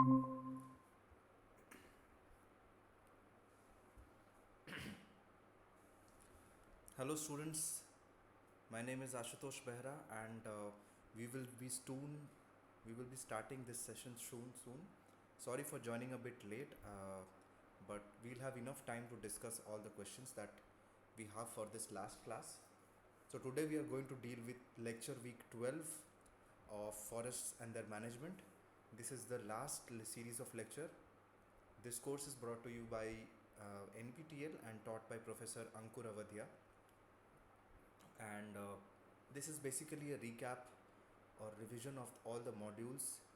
Hello students, my name is Ashutosh Behra and we will be soon we will be starting this session soon. Sorry for joining a bit late, but we'll have enough time to discuss all the questions that we have for this last class. So today we are going to deal with lecture week 12 of forests and their management. This is the last series of lecture. This course is brought to you by NPTEL and taught by Professor Ankur Avadia. And this is basically a recap or revision of all the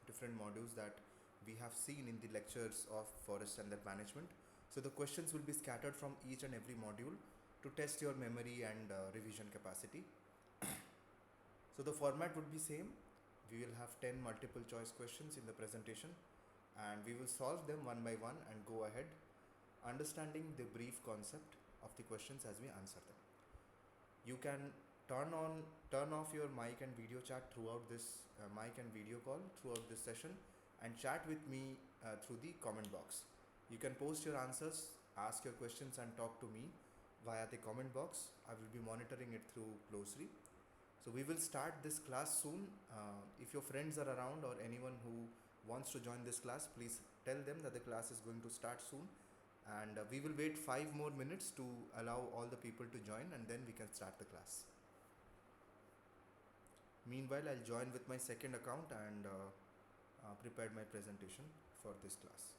different modules that we have seen in the lectures of forest and their management. So the questions will be scattered from each and every module to test your memory and revision capacity. So the format would be same. We will have 10 multiple choice questions in the presentation and we will solve them one by one and go ahead understanding the brief concept of the questions as we answer them. You can turn off your mic and video chat throughout this mic and video call throughout this session and chat with me through the comment box. You can post your answers, ask your questions and talk to me via the comment box. I will be monitoring it through closely. So we will start this class soon. If your friends are around or anyone who wants to join this class, please tell them that the class is going to start soon, and we will wait 5 more minutes to allow all the people to join and then we can start the class. Meanwhile, I'll join with my second account and prepared my presentation for this class.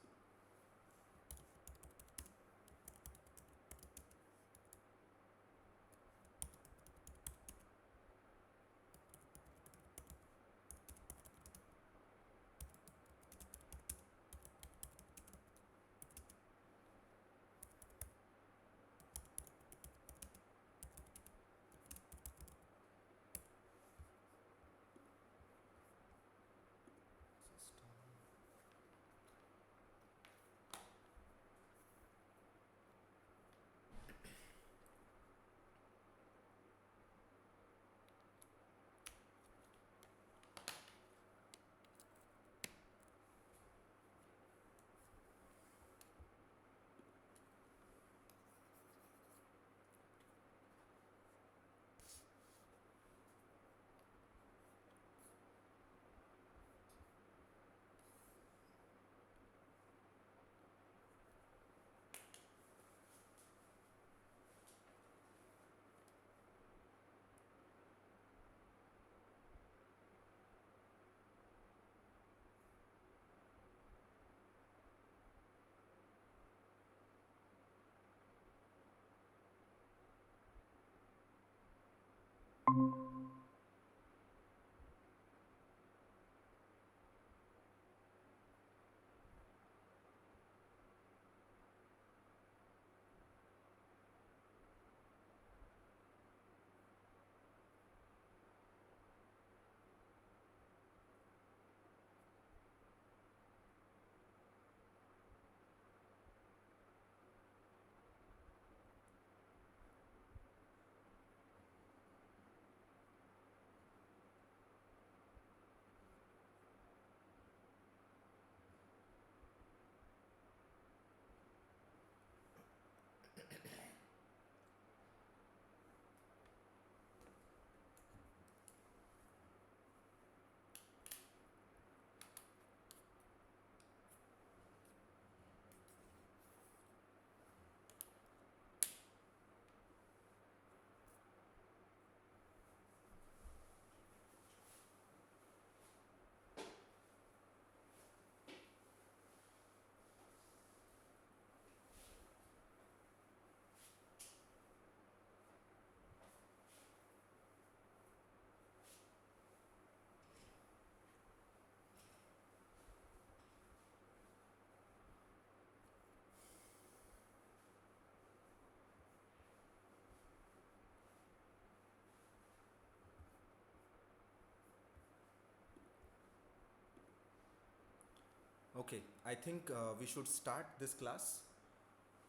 Okay, I think we should start this class.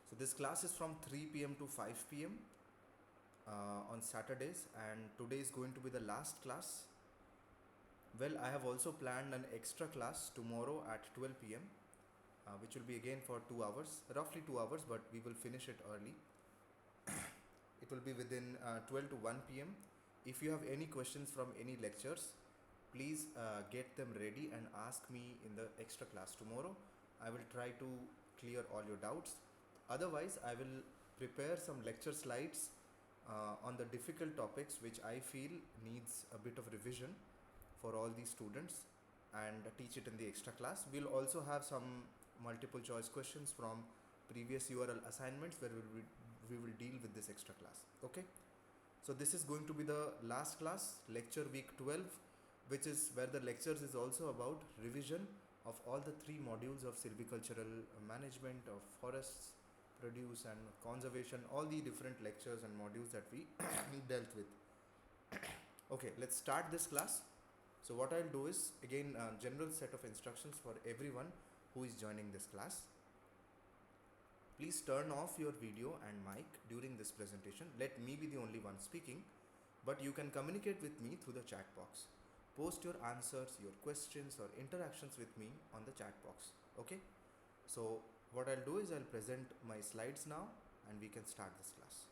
So this class is from 3 p.m. to 5 p.m. On Saturdays, and today is going to be the last class. Well, I have also planned an extra class tomorrow at 12 p.m., which will be again for 2 hours, roughly 2 hours, but we will finish it early. It will be within 12 to 1 p.m. If you have any questions from any lectures, please get them ready and ask me in the extra class tomorrow. I will try to clear all your doubts. Otherwise, I will prepare some lecture slides on the difficult topics which I feel needs a bit of revision for all these students, and teach it in the extra class. We'll also have some multiple choice questions from previous URL assignments where we will deal with this extra class. Okay, so this is going to be the last class, lecture week 12, which is where the lectures is also about revision of all the three modules of silvicultural management, of forests, produce and conservation, all the different lectures and modules that we dealt with. Okay, let's start this class. So what I'll do is again a general set of instructions for everyone who is joining this class. Please turn off your video and mic during this presentation. Let me be the only one speaking, but you can communicate with me through the chat box. Post your answers, your questions or interactions with me on the chat box. Okay? So what I'll do is I'll present my slides now and we can start this class.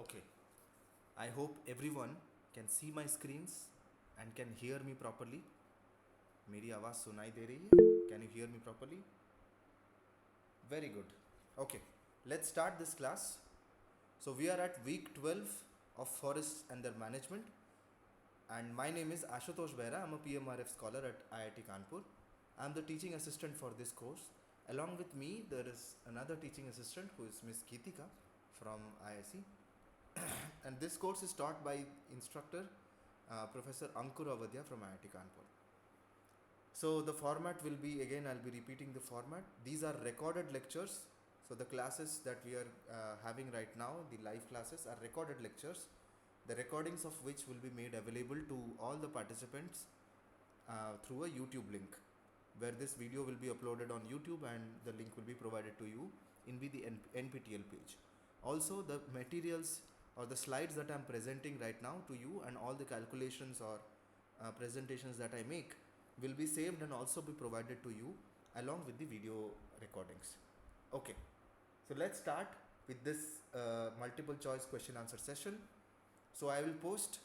Okay, I hope everyone can see my screens and can hear me properly. मेरी आवाज़ सुनाई दे रही है? Can you hear me properly? Very good. Okay, let's start this class. So we are at week 12 of forests and their management, and my name is Ashutosh Behra. I'm a PMRF scholar at IIT Kanpur. I'm the teaching assistant for this course. Along with me, there is another teaching assistant who is Miss Geetika from IIC. And this course is taught by instructor Professor Ankur Avadhya from IIT Kanpur. So the format will be, again I'll be repeating the format. These are recorded lectures. So the classes that we are having right now, the live classes, are recorded lectures, the recordings of which will be made available to all the participants through a YouTube link, where this video will be uploaded on YouTube and the link will be provided to you in the NPTEL page. Also, the materials or the slides that I'm presenting right now to you, and all the calculations or presentations that I make, will be saved and also be provided to you along with the video recordings. Okay, so let's start with this multiple choice question answer session. So I will post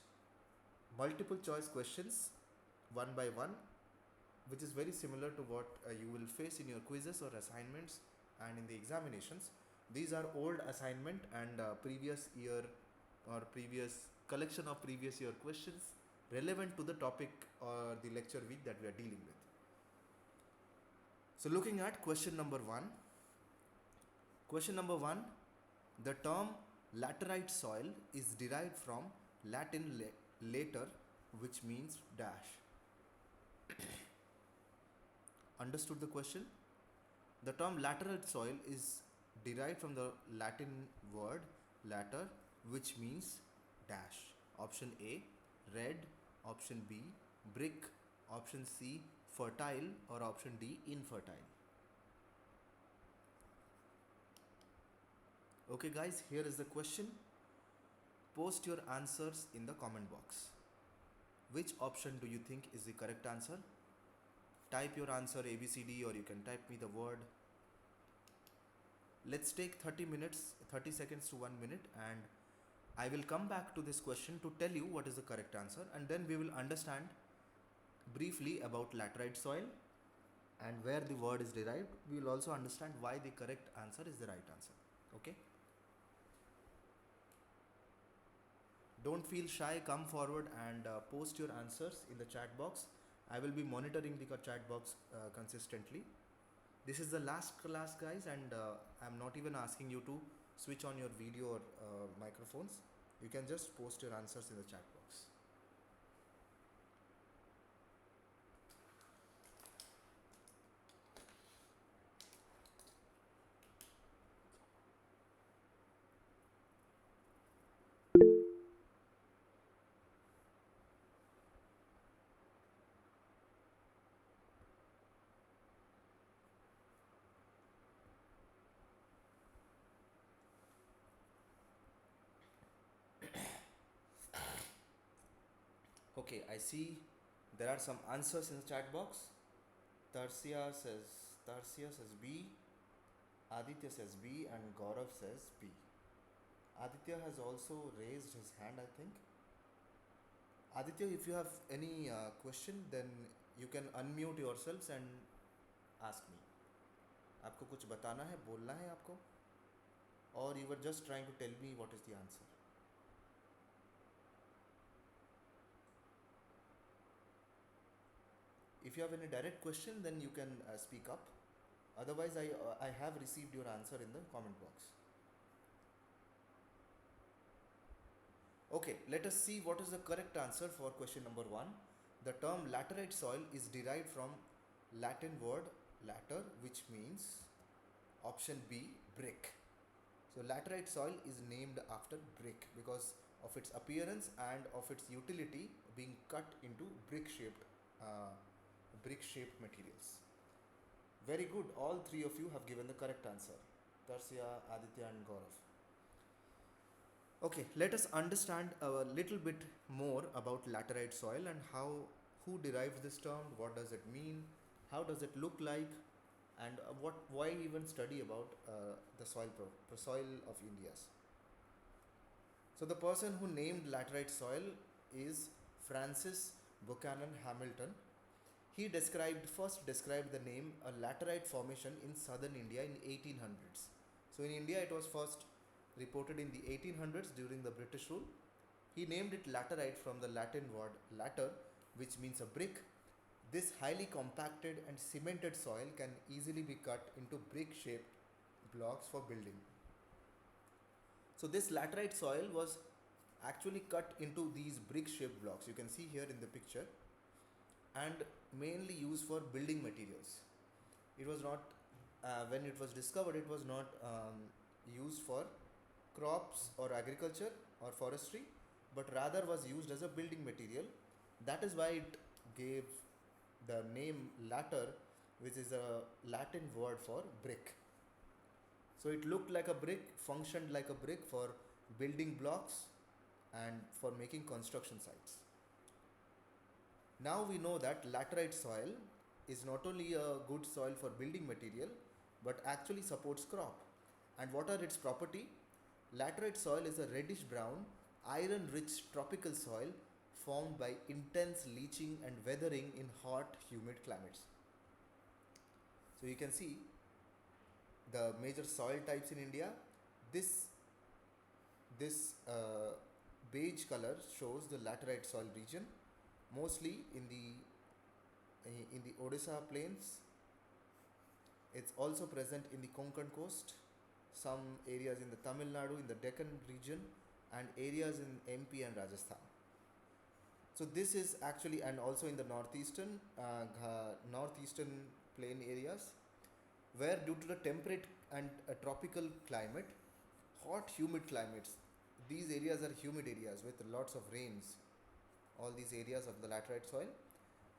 multiple choice questions one by one, which is very similar to what you will face in your quizzes or assignments and in the examinations. These are old assignment and previous year or previous collection of previous year questions relevant to the topic or the lecture week that we are dealing with. So looking at question number 1. Question number 1, the term laterite soil is derived from Latin later, which means dash. Understood the question? The term laterite soil is derived from the Latin word later, which means dash. Option A, red. Option B, brick. Option C, fertile. Or option D, infertile. Okay guys, here is the question. Post your answers in the comment box. Which option do you think is the correct answer? Type your answer ABCD, or you can type me the word. Let's take 30 seconds to 1 minute, and I will come back to this question to tell you what is the correct answer, and then we will understand briefly about laterite soil and where the word is derived. We will also understand why the correct answer is the right answer. Okay? Don't feel shy, come forward and post your answers in the chat box. I will be monitoring the chat box consistently. This is the last class, guys, and I'm not even asking you to switch on your video or microphones. You can just post your answers in the chat box. Okay, I see there are some answers in the chat box. Tarsia says Tarsia says B, Aditya says B, and Gaurav says B. Aditya has also raised his hand, I think. Aditya, if you have any question, then you can unmute yourselves and ask me. आपको कुछ बताना है, बोलना है आपको, or you were just trying to tell me what is the answer? If you have any direct question, then you can speak up. Otherwise, I have received your answer in the comment box. Okay, let us see what is the correct answer for question number 1. The term laterite soil is derived from Latin word later, which means option B, brick. So laterite soil is named after brick because of its appearance and of its utility being cut into brick-shaped materials. Very good. All three of you have given the correct answer. Tarsya, Aditya, and Gaurav. Okay, let us understand a little bit more about laterite soil and who derived this term, what does it mean, how does it look like, and why even study about the soil of India's. So the person who named laterite soil is Francis Buchanan Hamilton. He first described the name a laterite formation in southern India in 1800s. So in India it was first reported in the 1800s during the British rule. He named it laterite from the Latin word later, which means a brick. This highly compacted and cemented soil can easily be cut into brick-shaped blocks for building. So this laterite soil was actually cut into these brick-shaped blocks. You can see here in the picture, and mainly used for building materials. It was not, when it was discovered, it was not used for crops or agriculture or forestry, but rather was used as a building material. That is why it gave the name latter, which is a Latin word for brick. So it looked like a brick, functioned like a brick for building blocks and for making construction sites. Now we know that laterite soil is not only a good soil for building material, but actually supports crop. And what are its property? Laterite soil is a reddish brown, iron-rich tropical soil formed by intense leaching and weathering in hot, humid climates. So you can see the major soil types in India. This beige color shows the laterite soil region, mostly in the Odisha plains. It's also present in the Konkan coast, some areas in the Tamil Nadu, in the Deccan region, and areas in MP and Rajasthan. So this is actually, and also in the northeastern plain areas, where due to the temperate and tropical climate, hot humid climates, these areas are humid areas with lots of rains, all these areas of the laterite soil,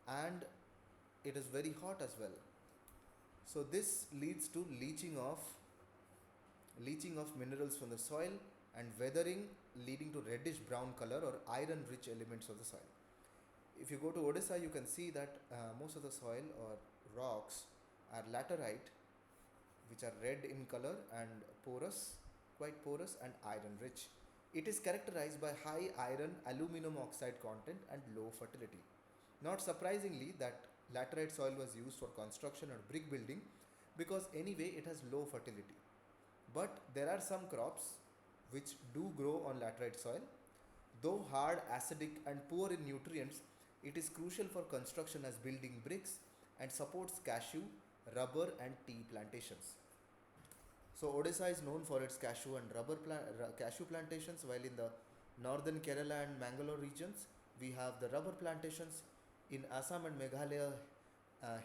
and it is very hot as well. So this leads to leaching of minerals from the soil and weathering, leading to reddish brown color or iron rich elements of the soil. If you go to Odisha, you can see that most of the soil or rocks are laterite, which are red in color and quite porous and iron rich. It is characterized by high iron aluminum oxide content and low fertility. Not surprisingly, that laterite soil was used for construction or brick building because anyway it has low fertility. But there are some crops which do grow on laterite soil. Though hard, acidic, and poor in nutrients, it is crucial for construction as building bricks and supports cashew, rubber and tea plantations. So Odisha is known for its cashew and cashew plantations, while in the northern Kerala and Mangalore regions, we have the rubber plantations. In Assam and Meghalaya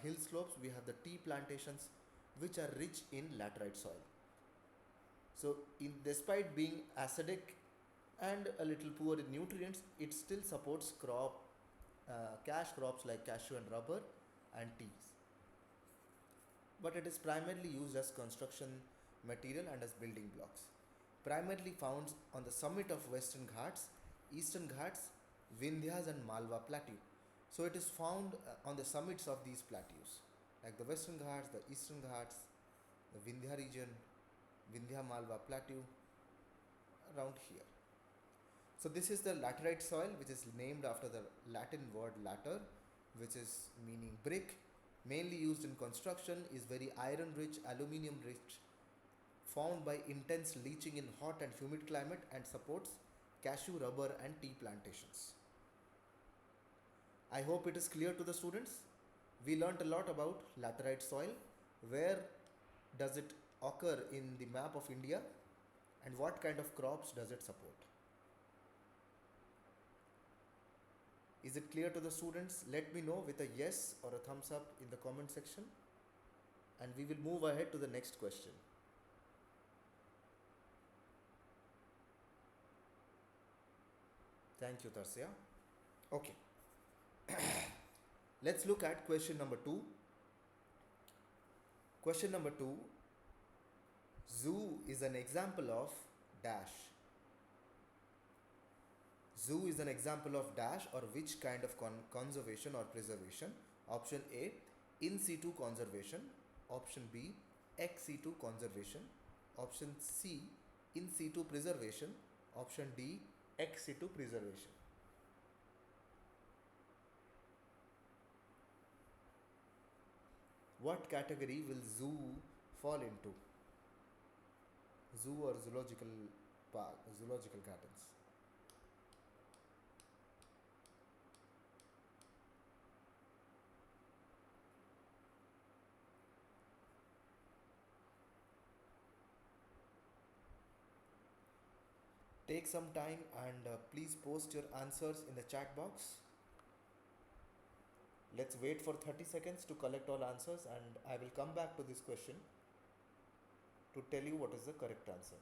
hill slopes, we have the tea plantations, which are rich in laterite soil. So, despite being acidic and a little poor in nutrients, it still supports cash crops like cashew and rubber and teas. But it is primarily used as construction material and as building blocks. Primarily found on the summit of Western Ghats, Eastern Ghats, Vindhyas and Malwa Plateau. So it is found on the summits of these plateaus, like the Western Ghats, the Eastern Ghats, the Vindhya region, Vindhya Malwa Plateau, around here. So this is the laterite soil, which is named after the Latin word later, which is meaning brick, mainly used in construction, is very iron rich, aluminium rich, found by intense leaching in hot and humid climate, and supports cashew, rubber and tea plantations. I hope it is clear to the students. We learnt a lot about laterite soil, where does it occur in the map of India, and what kind of crops does it support. Is it clear to the students? Let me know with a yes or a thumbs up in the comment section, and we will move ahead to the next question. Thank you, Tarsia. Okay. Let's look at question number 2. Question number 2. Zoo is an example of dash. Zoo is an example of dash or which kind of conservation or preservation? Option A, in situ conservation. Option B, ex situ conservation. Option C, in situ preservation. Option D, ex situ preservation. What category will zoo fall into? Zoo or zoological park, zoological gardens? Take some time and please post your answers in the chat box. Let's wait for 30 seconds to collect all answers, and I will come back to this question to tell you what is the correct answer.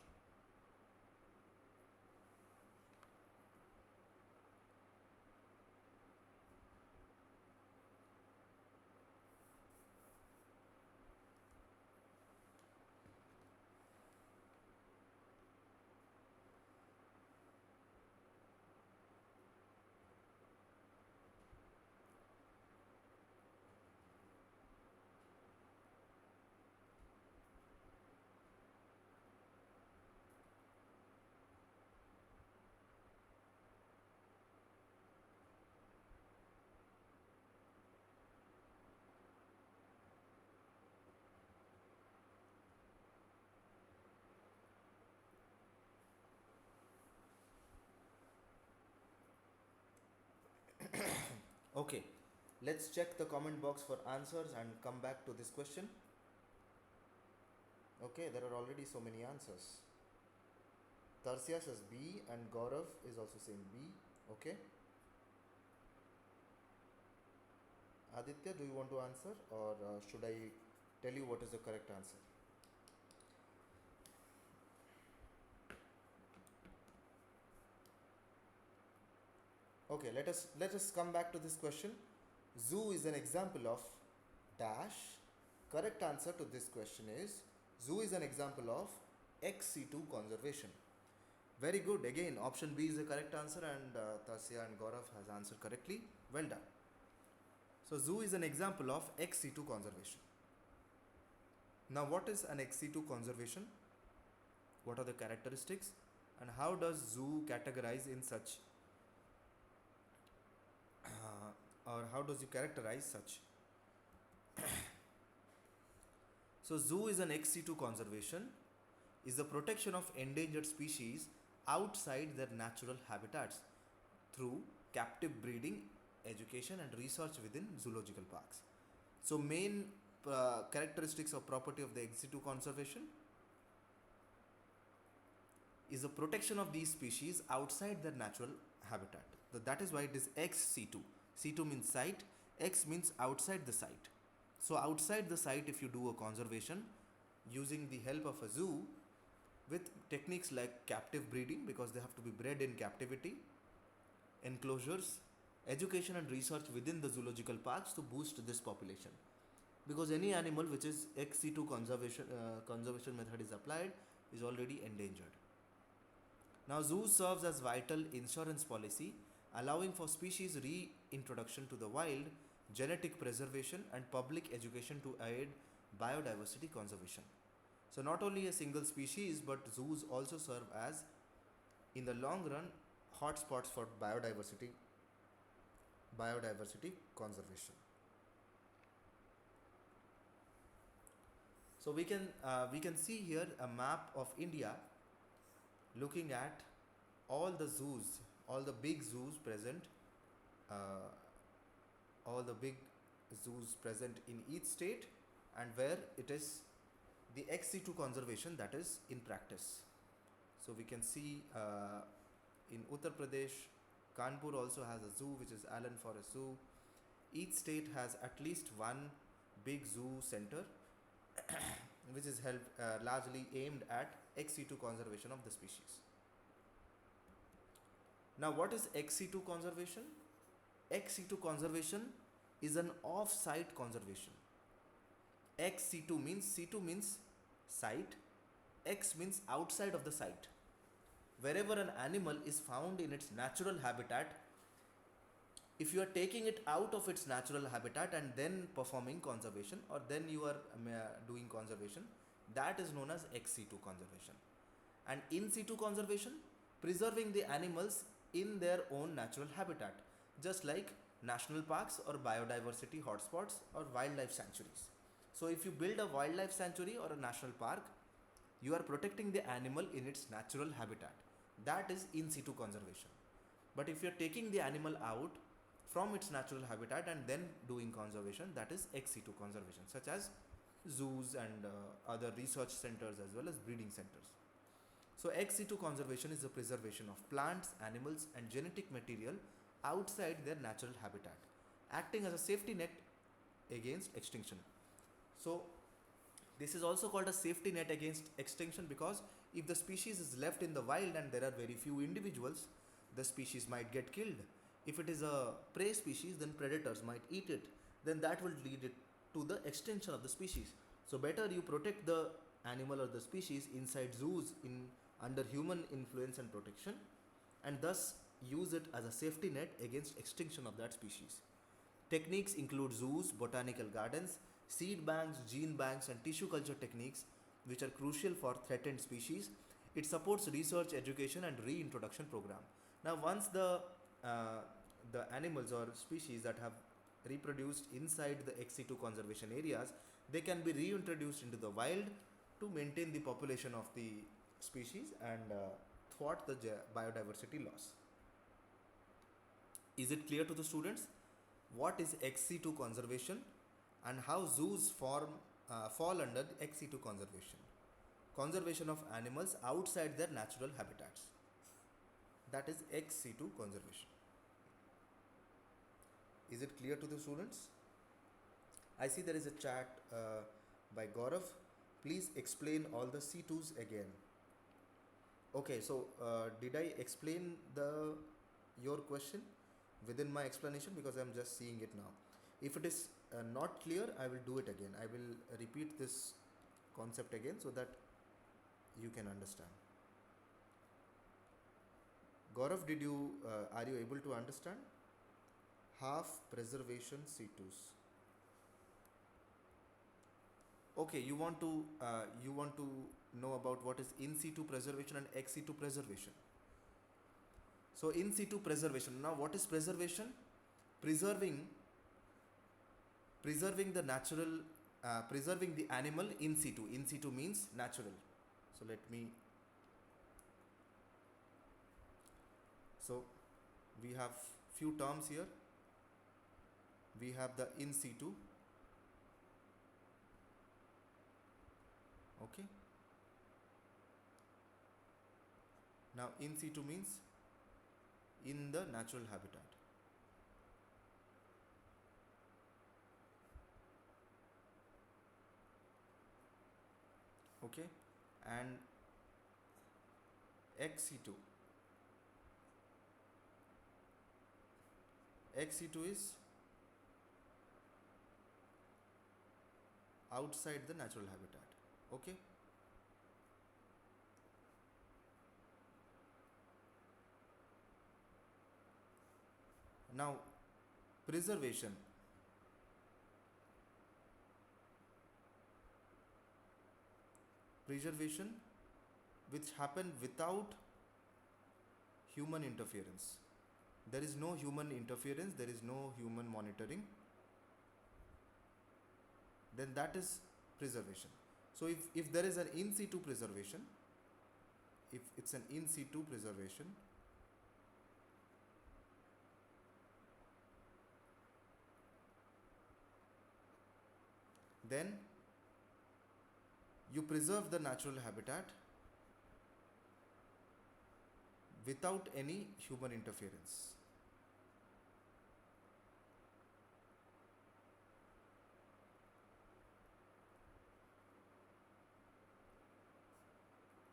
Okay, let's check the comment box for answers and come back to this question. Okay, there are already so many answers. Tarsia says B and Gaurav is also saying B. Okay. Aditya, do you want to answer, or should I tell you what is the correct answer? Okay, let us come back to this question. Zoo is an example of dash. Correct answer to this question is zoo is an example of ex situ conservation. Very good. Again, option B is the correct answer, and Tasya and Gaurav has answered correctly. Well done. So zoo is an example of ex situ conservation. Now, what is an ex situ conservation? What are the characteristics, and how does zoo categorize in such or how does you characterize such? So zoo is an ex situ conservation, is the protection of endangered species outside their natural habitats through captive breeding, education and research within zoological parks. So main characteristics or property of the ex situ conservation is the protection of these species outside their natural habitat. So that is why it is ex situ. Situ means site, ex means outside the site. So outside the site, if you do a conservation using the help of a zoo with techniques like captive breeding, because they have to be bred in captivity, enclosures, education and research within the zoological parks to boost this population. Because any animal which is ex situ conservation method is applied is already endangered. Now, zoos serves as vital insurance policy, allowing for species reintroduction to the wild, genetic preservation, and public education to aid biodiversity conservation. So, not only a single species, but zoos also serve as, in the long run, hotspots for biodiversity conservation. So we can see here a map of India looking at all the zoos, all the big zoos present, uh, all the big zoos present in each state, and where it is the ex situ conservation that is in practice. So we can see in Uttar Pradesh, Kanpur also has a zoo which is Allen Forest Zoo. Each state has at least one big zoo center which is largely aimed at ex situ conservation of the species. Now, what is ex situ conservation? Ex situ conservation is an off-site conservation. Ex situ means site, ex means outside of the site. Wherever an animal is found in its natural habitat, if you are taking it out of its natural habitat and then performing conservation, or then you are doing conservation, that is known as ex situ conservation. And in situ conservation, preserving the animals in their own natural habitat, just like national parks or biodiversity hotspots or wildlife sanctuaries. So if you build a wildlife sanctuary or a national park, you are protecting the animal in its natural habitat. That is in situ conservation. But if you are taking the animal out from its natural habitat and then doing conservation, that is ex situ conservation, such as zoos and other research centers as well as breeding centers. So ex situ conservation is the preservation of plants, animals and genetic material outside their natural habitat, acting as a safety net against extinction. So this is also called a safety net against extinction, because if the species is left in the wild and there are very few individuals, the species might get killed. If it is a prey species, then predators might eat it. Then that will lead it to the extinction of the species. So better you protect the animal or the species inside zoos under human influence and protection, and thus use it as a safety net against extinction of that species. Techniques include zoos, botanical gardens, seed banks, gene banks, and tissue culture techniques, which are crucial for threatened species. It supports research, education, and reintroduction program. Now, once the animals or species that have reproduced inside the ex situ conservation areas, they can be reintroduced into the wild to maintain the population of the species and thwart the biodiversity loss. Is it clear to the students what is ex situ conservation and how zoos fall under the ex situ conservation? Conservation of animals outside their natural habitats. That is ex situ conservation. Is it clear to the students? I see there is a chat by Gaurav. Please explain all the C2s again. Okay, so did I explain your question within my explanation, because I am just seeing it now? If it is not clear, I will do it again. I will repeat this concept again so that you can understand. Gaurav, are you able to understand? Half preservation C2s. Okay, you want to know about what is in situ preservation and ex situ preservation. So in situ preservation. Now, what is preservation? Preserving the natural, preserving the animal in situ. In situ means natural. So let me. So we have few terms here. We have the in situ. Okay. Now in situ means in the natural habitat. Okay. And ex situ. Ex situ is outside the natural habitat. Okay. Now preservation. Preservation which happen without human interference. There is no human interference, there is no human monitoring, then that is preservation. So if there is an in situ preservation, if it's an in situ preservation, then you preserve the natural habitat without any human interference.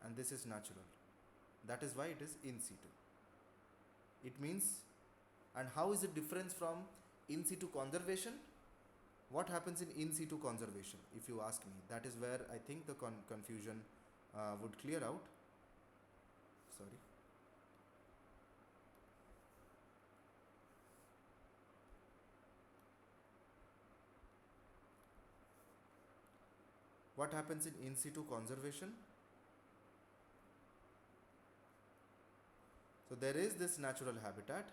And this is natural. That is why it is in situ. It means, and how is it different from in situ conservation? What happens in situ conservation, if you ask me? That is where I think the confusion would clear out. Sorry. What happens in situ conservation? So there is this natural habitat,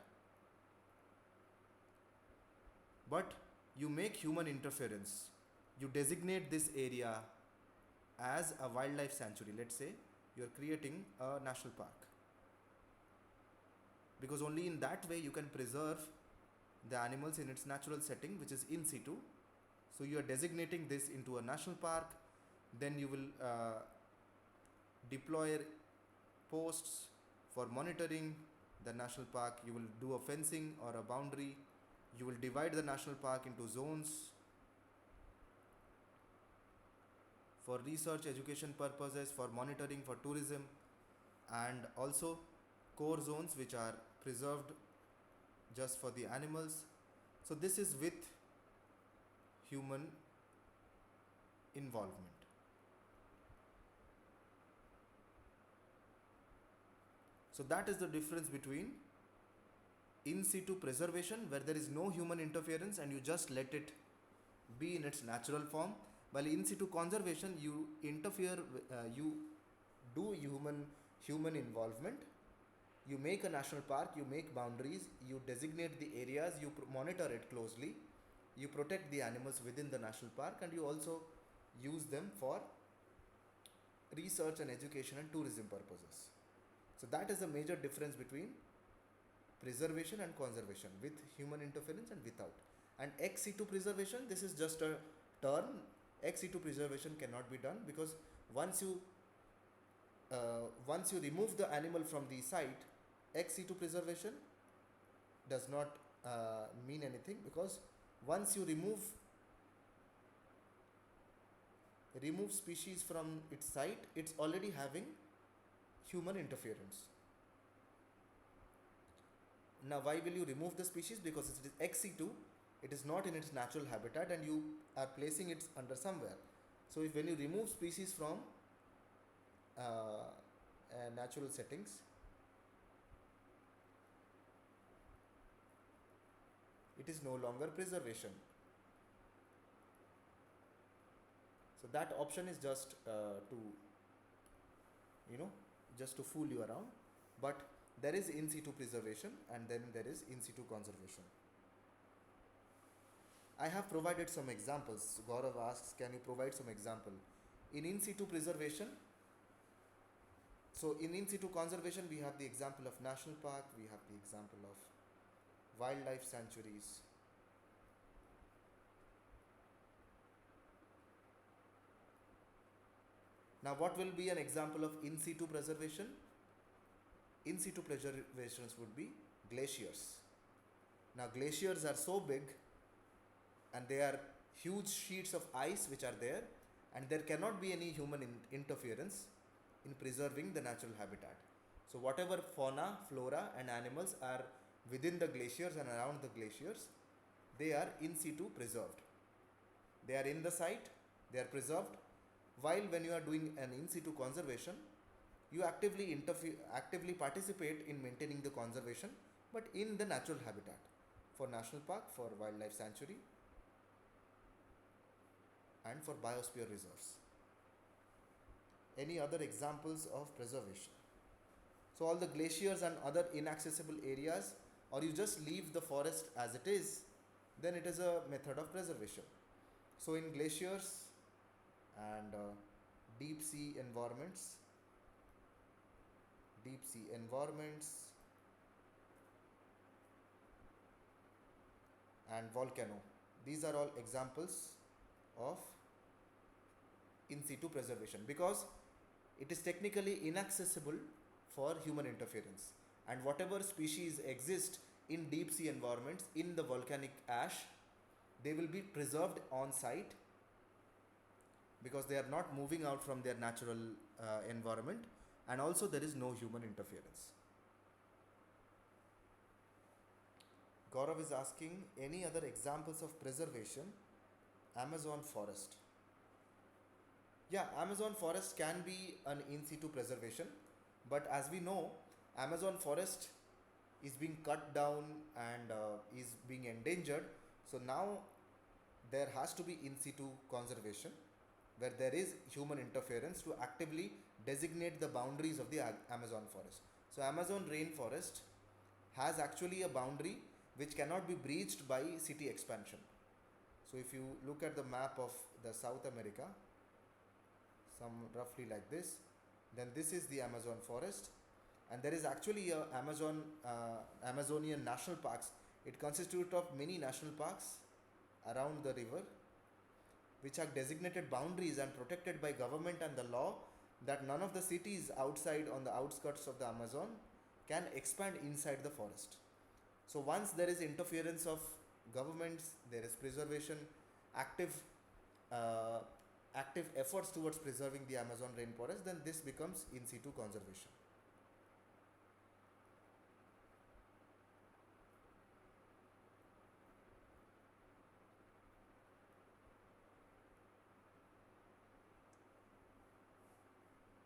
but you make human interference. You designate this area as a wildlife sanctuary. Let's say you are creating a national park, because only in that way you can preserve the animals in its natural setting, which is in situ. So you are designating this into a national park, then you will deploy posts for monitoring the national park. You will do a fencing or a boundary. You will divide the national park into zones for research, education purposes, for monitoring, for tourism, and also core zones which are preserved just for the animals. So this is with human involvement. So that is the difference between in situ preservation, where there is no human interference and you just let it be in its natural form, while in situ conservation you interfere, you do human involvement. You make a national park, you make boundaries, you designate the areas, you monitor it closely, you protect the animals within the national park, and you also use them for research and education and tourism purposes. So that is the major difference between preservation and conservation, with human interference and without. And ex situ preservation, this is just a term. Ex situ preservation cannot be done, because once you remove the animal from the site, ex situ preservation does not mean anything, because once you remove species from its site, it's already having human interference. Now why will you remove the species? Because it is ex situ, it is not in its natural habitat, and you are placing it under somewhere. So if when you remove species from natural settings, it is no longer preservation. So that option is just to just to fool you around. But there is in situ preservation, and then there is in situ conservation. I have provided some examples. Gaurav asks, can you provide some example? In situ preservation, so in situ conservation, we have the example of national park, we have the example of wildlife sanctuaries. Now, what will be an example of in situ preservation? In situ preservations would be glaciers. Now, glaciers are so big and they are huge sheets of ice which are there, and there cannot be any human interference in preserving the natural habitat. So, whatever fauna, flora, and animals are within the glaciers and around the glaciers, they are in situ preserved. They are in the site, they are preserved. While when you are doing an in situ conservation, you actively participate in maintaining the conservation, but in the natural habitat for national park, for wildlife sanctuary, and for biosphere reserves. Any other examples of preservation? So all the glaciers and other inaccessible areas, or you just leave the forest as it is, then it is a method of preservation. So in glaciers and deep sea environments, deep sea environments and volcano, these are all examples of in situ preservation, because it is technically inaccessible for human interference, and whatever species exist in deep sea environments in the volcanic ash, they will be preserved on site because they are not moving out from their natural environment, and also there is no human interference. Gaurav is asking any other examples of preservation. Amazon forest. Yeah, Amazon forest can be an in situ preservation, but as we know, Amazon forest is being cut down and is being endangered. So now there has to be in situ conservation where there is human interference to actively designate the boundaries of the Amazon forest. So Amazon rainforest has actually a boundary which cannot be breached by city expansion. So if you look at the map of the South America, some roughly like this, then this is the Amazon forest, and there is actually a Amazonian national parks. It constitutes of many national parks around the river, which are designated boundaries and protected by government and the law, that none of the cities outside on the outskirts of the Amazon can expand inside the forest. So once there is interference of governments, there is preservation, active uh, active efforts towards preserving the Amazon rainforest, then this becomes in situ conservation.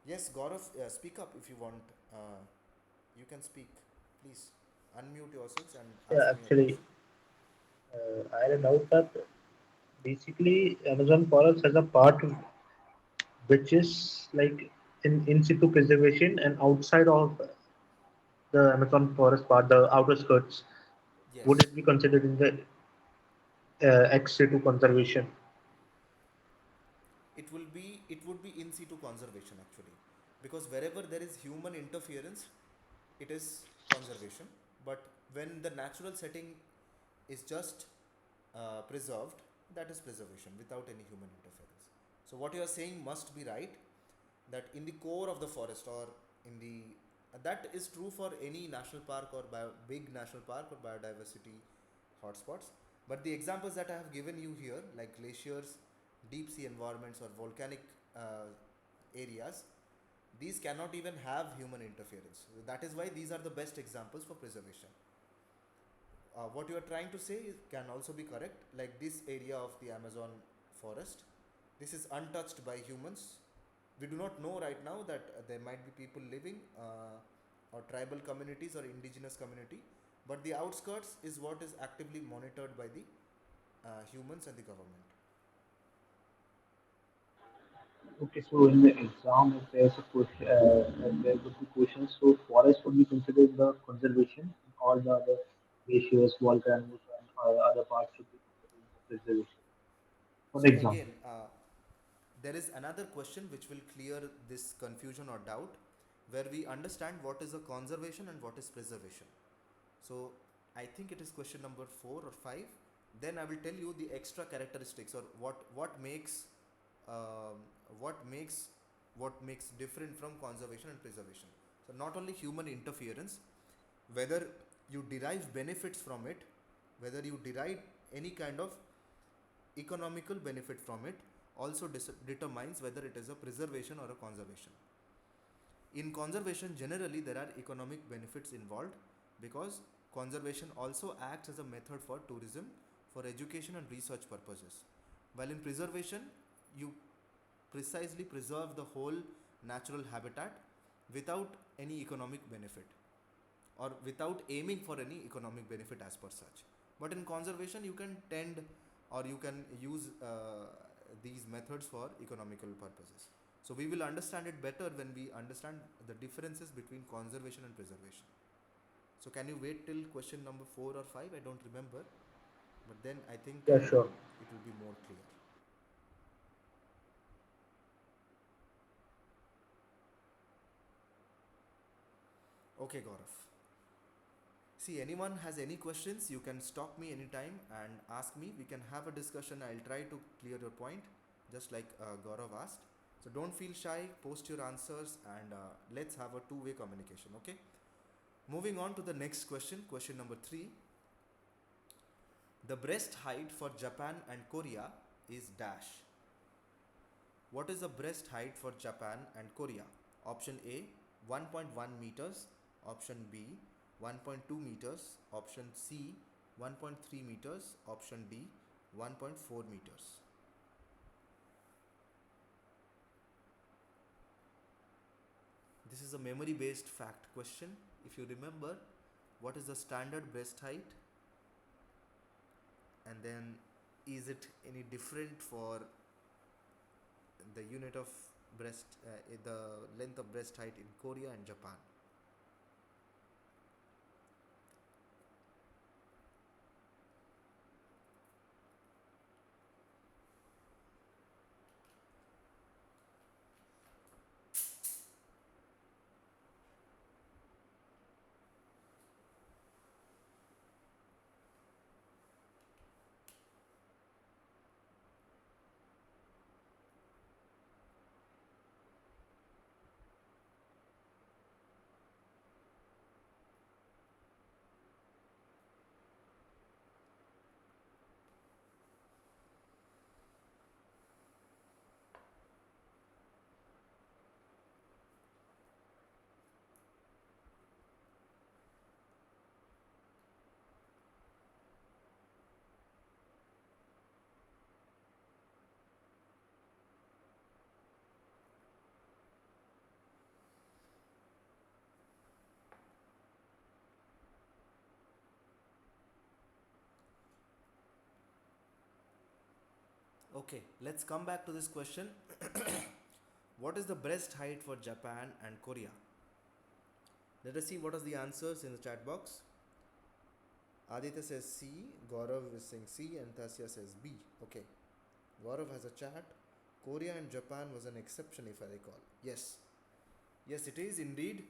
Yes, Gaurav, speak up if you want. You can speak. Please unmute yourselves and Yeah, ask me a actually, question. I had a doubt that basically Amazon forest has a part which is like in situ preservation, and outside of the Amazon forest part, the outer skirts, would Yes, it be considered in the ex situ conservation? it would be in situ conservation actually, because wherever there is human interference, it is conservation. But when the natural setting is just preserved, that is preservation without any human interference. So what you are saying must be right, that in the core of the forest, or in the that is true for any national park or big national park or biodiversity hotspots. But the examples that I have given you here, like glaciers, deep sea environments, or volcanic areas, these cannot even have human interference. That is why these are the best examples for preservation. What you are trying to say can also be correct, like this area of the Amazon forest, this is untouched by humans. We do not know right now that there might be people living, or tribal communities or indigenous community, but the outskirts is what is actively monitored by the humans and the government. Okay, so in the exam, if there's a question, there would be questions. So forest would be considered the conservation, and all the other glaciers, volcanoes, and other parts should be considered the preservation. For the So exam. again, there is another question which will clear this confusion or doubt, where we understand what is a conservation and what is preservation. So I think it is question number 4 or 5. Then I will tell you the extra characteristics, or what makes um, what makes what makes different from conservation and preservation. So not only human interference, whether you derive benefits from it, whether you derive any kind of economical benefit from it, also determines whether it is a preservation or a conservation. In conservation, generally there are economic benefits involved, because conservation also acts as a method for tourism, for education and research purposes. While in preservation, you precisely preserve the whole natural habitat without any economic benefit, or without aiming for any economic benefit as per such. But in conservation, you can tend, or you can use these methods for economical purposes. So we will understand it better when we understand the differences between conservation and preservation. So can you wait till question number 4 or 5? I don't remember, but then I think Yeah, sure. it will be more clear. Okay, Gaurav. See, anyone has any questions, you can stop me anytime and ask me. We can have a discussion. I'll try to clear your point, just like Gaurav asked. So don't feel shy, post your answers, and let's have a two-way communication, okay? Moving on to the next question, question number 3. The breast height for Japan and Korea is dash. What is the breast height for Japan and Korea? Option A 1.1 meters, option B 1.2 meters, option C 1.3 meters, option D 1.4 meters. This is a memory based fact question. If you remember, what is the standard breast height, and then is it any different for the unit of the length of breast height in Korea and Japan? Okay, let's come back to this question. What is the breast height for Japan and Korea? Let us see what are the answers in the chat box. Aditya says C, Gaurav is saying C, and Tasya says B. Okay, Gaurav has a chat. Korea and Japan was an exception, if I recall. Yes, yes, it is indeed.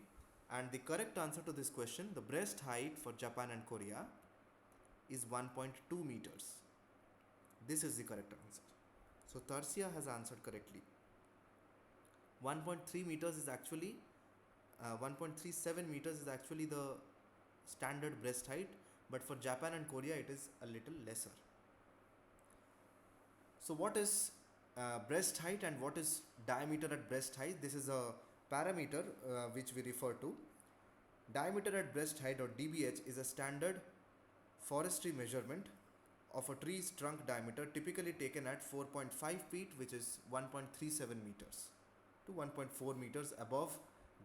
And the correct answer to this question, the breast height for Japan and Korea, is 1.2 meters. This is the correct answer. So Tarsia has answered correctly. 1.3 meters is actually 1.37 meters is actually the standard breast height, but for Japan and Korea it is a little lesser. So what is breast height and what is diameter at breast height? This is a parameter which we refer to. Diameter at breast height, or DBH, is a standard forestry measurement of a tree's trunk diameter, typically taken at 4.5 feet, which is 1.37 meters to 1.4 meters above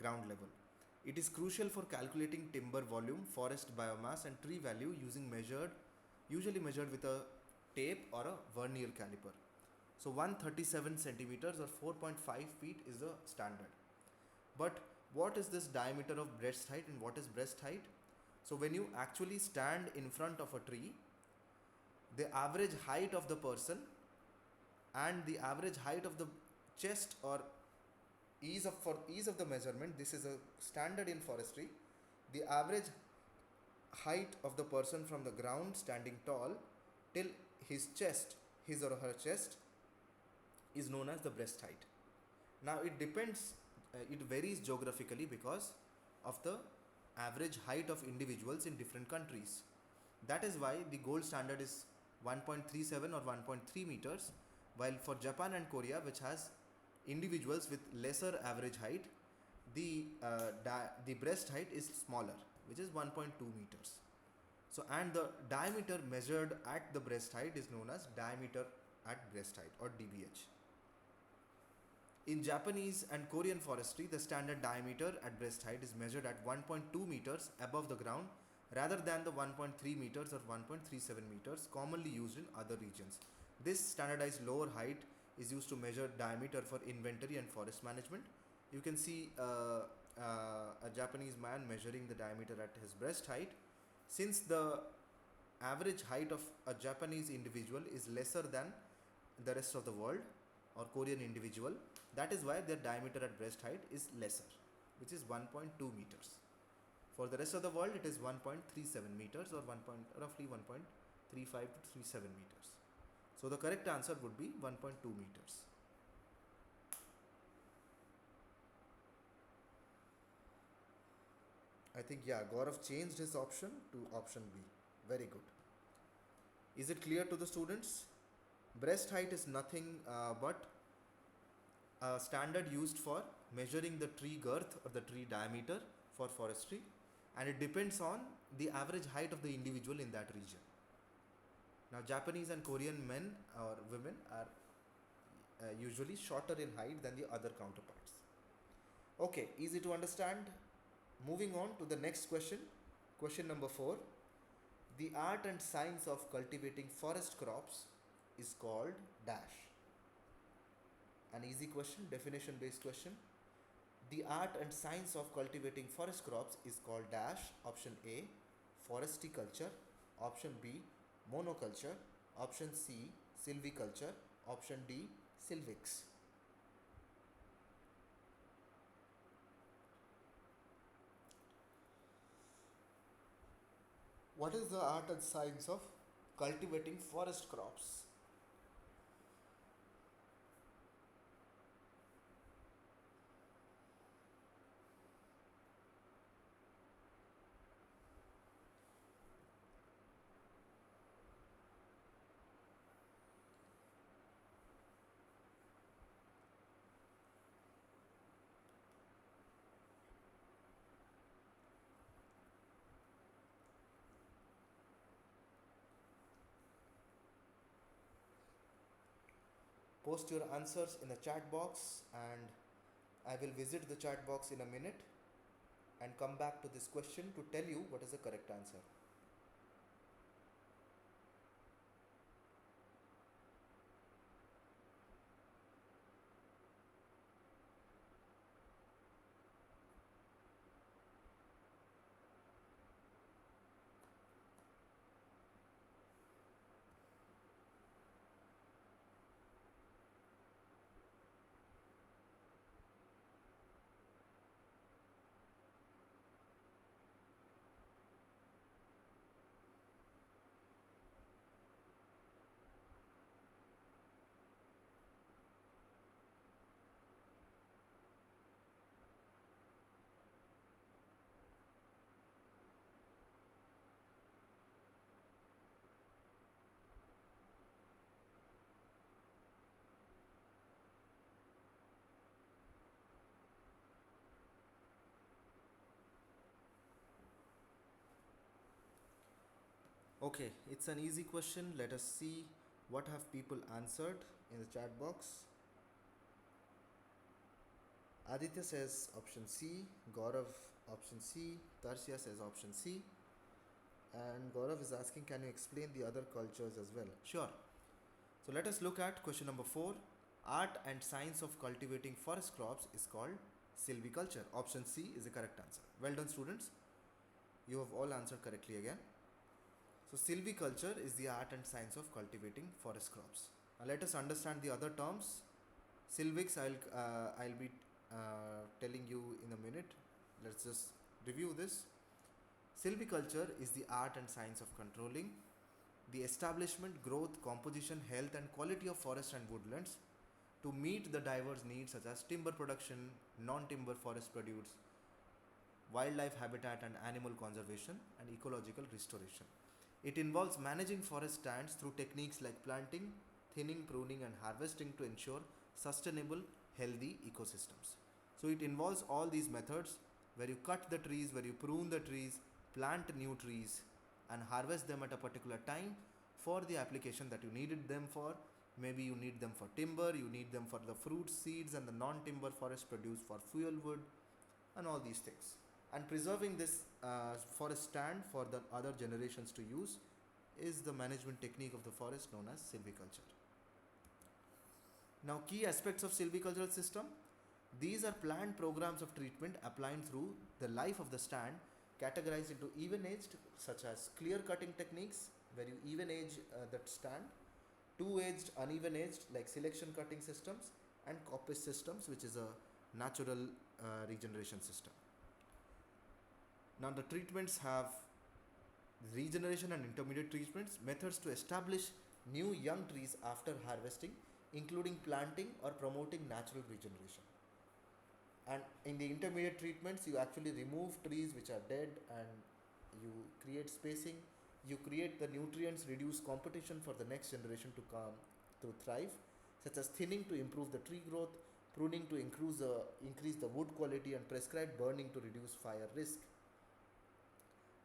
ground level. It is crucial for calculating timber volume, forest biomass and tree value usually measured with a tape or a vernier caliper. So 137 centimeters or 4.5 feet is the standard. But what is this diameter of breast height and what is breast height? So when you actually stand in front of a tree, the average height of the person and the average height of the chest, or for ease of the measurement, this is a standard in forestry. The average height of the person from the ground standing tall till his or her chest, is known as the breast height. Now it depends, it varies geographically because of the average height of individuals in different countries. That is why the gold standard is 1.37 or 1.3 meters, while for Japan and Korea, which has individuals with lesser average height, the breast height is smaller, which is 1.2 meters. So, and the diameter measured at the breast height is known as diameter at breast height, or DBH. In Japanese and Korean forestry, the standard diameter at breast height is measured at 1.2 meters above the ground rather than the 1.3 meters or 1.37 meters commonly used in other regions. This standardized lower height is used to measure diameter for inventory and forest management. You can see a Japanese man measuring the diameter at his breast height. Since the average height of a Japanese individual is lesser than the rest of the world, or Korean individual, that is why their diameter at breast height is lesser, which is 1.2 meters. For the rest of the world, it is 1.37 meters, or roughly 1.35 to 37 meters. So the correct answer would be 1.2 meters. I think, yeah, Gaurav changed his option to option B. Very good. Is it clear to the students? Breast height is nothing but a standard used for measuring the tree girth or the tree diameter for forestry, and it depends on the average height of the individual in that region. Now, Japanese and Korean men or women are usually shorter in height than the other counterparts. Okay, easy to understand. Moving on to the next question. Question number 4. The art and science of cultivating forest crops is called dash. An easy question, definition based question. The art and science of cultivating forest crops is called dash. Option A, foresticulture. Option B, monoculture. Option C, silviculture. Option D, silvics. What is the art and science of cultivating forest crops? Post your answers in the chat box, and I will visit the chat box in a minute and come back to this question to tell you what is the correct answer. Okay, it's an easy question. Let us see what have people answered in the chat box. Aditya says option C, Gaurav option C, Tarshia says option C, and Gaurav is asking, can you explain the other cultures as well? Sure. So let us look at question number 4. Art and science of cultivating forest crops is called silviculture. Option C is the correct answer. Well done, students. You have all answered correctly again. So silviculture is the art and science of cultivating forest crops. Now let us understand the other terms. Silvics I'll be telling you in a minute. Let's just review this. Silviculture is the art and science of controlling the establishment, growth, composition, health and quality of forests and woodlands to meet the diverse needs such as timber production, non-timber forest produce, wildlife habitat and animal conservation, and ecological restoration. It involves managing forest stands through techniques like planting, thinning, pruning, and harvesting to ensure sustainable, healthy ecosystems. So, it involves all these methods where you cut the trees, where you prune the trees, plant new trees, and harvest them at a particular time for the application that you needed them for. Maybe you need them for timber, you need them for the fruits, seeds, and the non timber forest produce for fuel wood, and all these things. And preserving this forest stand for the other generations to use is the management technique of the forest known as silviculture. Now, key aspects of silvicultural system. These are planned programs of treatment applied through the life of the stand, categorized into even aged, such as clear cutting techniques, where you even age that stand, two aged, uneven aged, like selection cutting systems, and coppice systems, which is a natural regeneration system. Now, the treatments have regeneration and intermediate treatments, methods to establish new young trees after harvesting, including planting or promoting natural regeneration. And in the intermediate treatments, you actually remove trees which are dead and you create spacing, you create the nutrients, reduce competition for the next generation to come to thrive, such as thinning to improve the tree growth, pruning to increase the wood quality, and prescribed burning to reduce fire risk.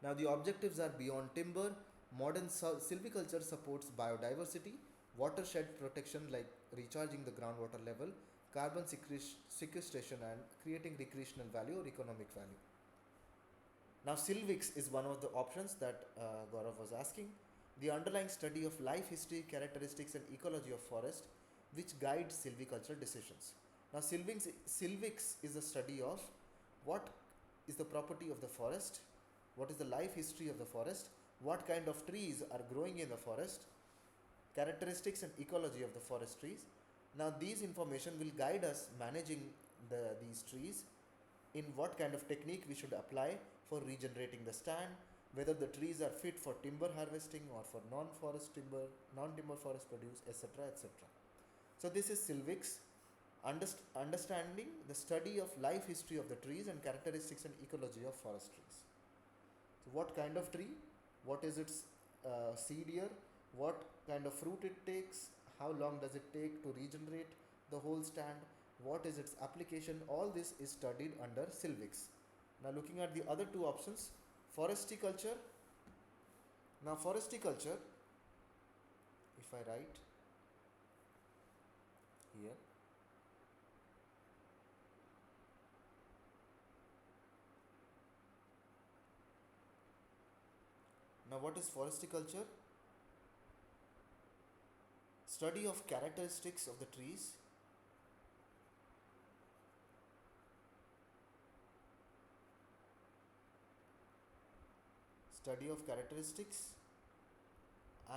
Now, the objectives are beyond timber. Modern silviculture supports biodiversity, watershed protection like recharging the groundwater level, carbon sequestration, and creating recreational value or economic value. Now, Silvix is one of the options that Gaurav was asking. The underlying study of life history, characteristics, and ecology of forest, which guides silvicultural decisions. Now, Silvix is a study of what is the property of the forest, what is the life history of the forest, what kind of trees are growing in the forest, characteristics and ecology of the forest trees. Now, these information will guide us managing these trees, in what kind of technique we should apply for regenerating the stand, whether the trees are fit for timber harvesting or for non-timber forest produce, etc., etc. So this is Silvix, understanding the study of life history of the trees and characteristics and ecology of forest trees. So what kind of tree, what is its seed year, what kind of fruit it takes, how long does it take to regenerate the whole stand, what is its application, all this is studied under Silvix. Now, looking at the other two options, foresticulture. Now, foresticulture, if I write here, now what is foresticulture? Study of characteristics of the trees, study of characteristics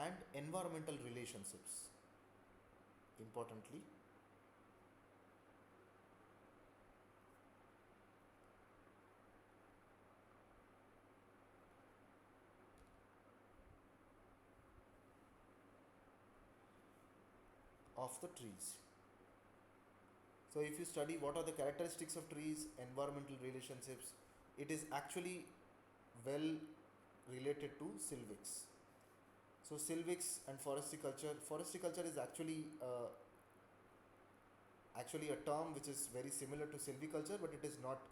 and environmental relationships, importantly. Of the trees. So, if you study what are the characteristics of trees, environmental relationships, it is actually well related to Silvix. So, Silvix and foresticulture is actually a term which is very similar to silviculture, but it is not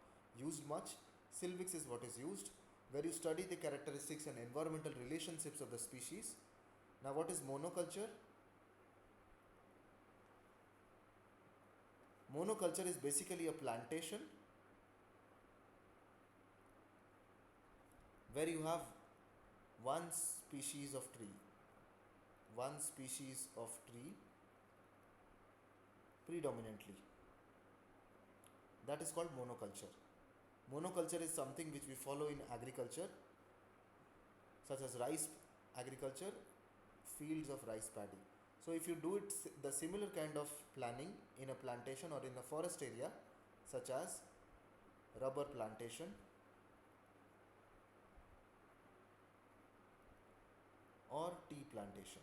used much. Silvix is what is used, where you study the characteristics and environmental relationships of the species. Now, what is monoculture? Monoculture is basically a plantation where you have one species of tree predominantly. That is called monoculture. Monoculture is something which we follow in agriculture, such as rice agriculture, fields of rice paddy. So, if you do it the similar kind of planning in a plantation or in a forest area, such as rubber plantation or tea plantation.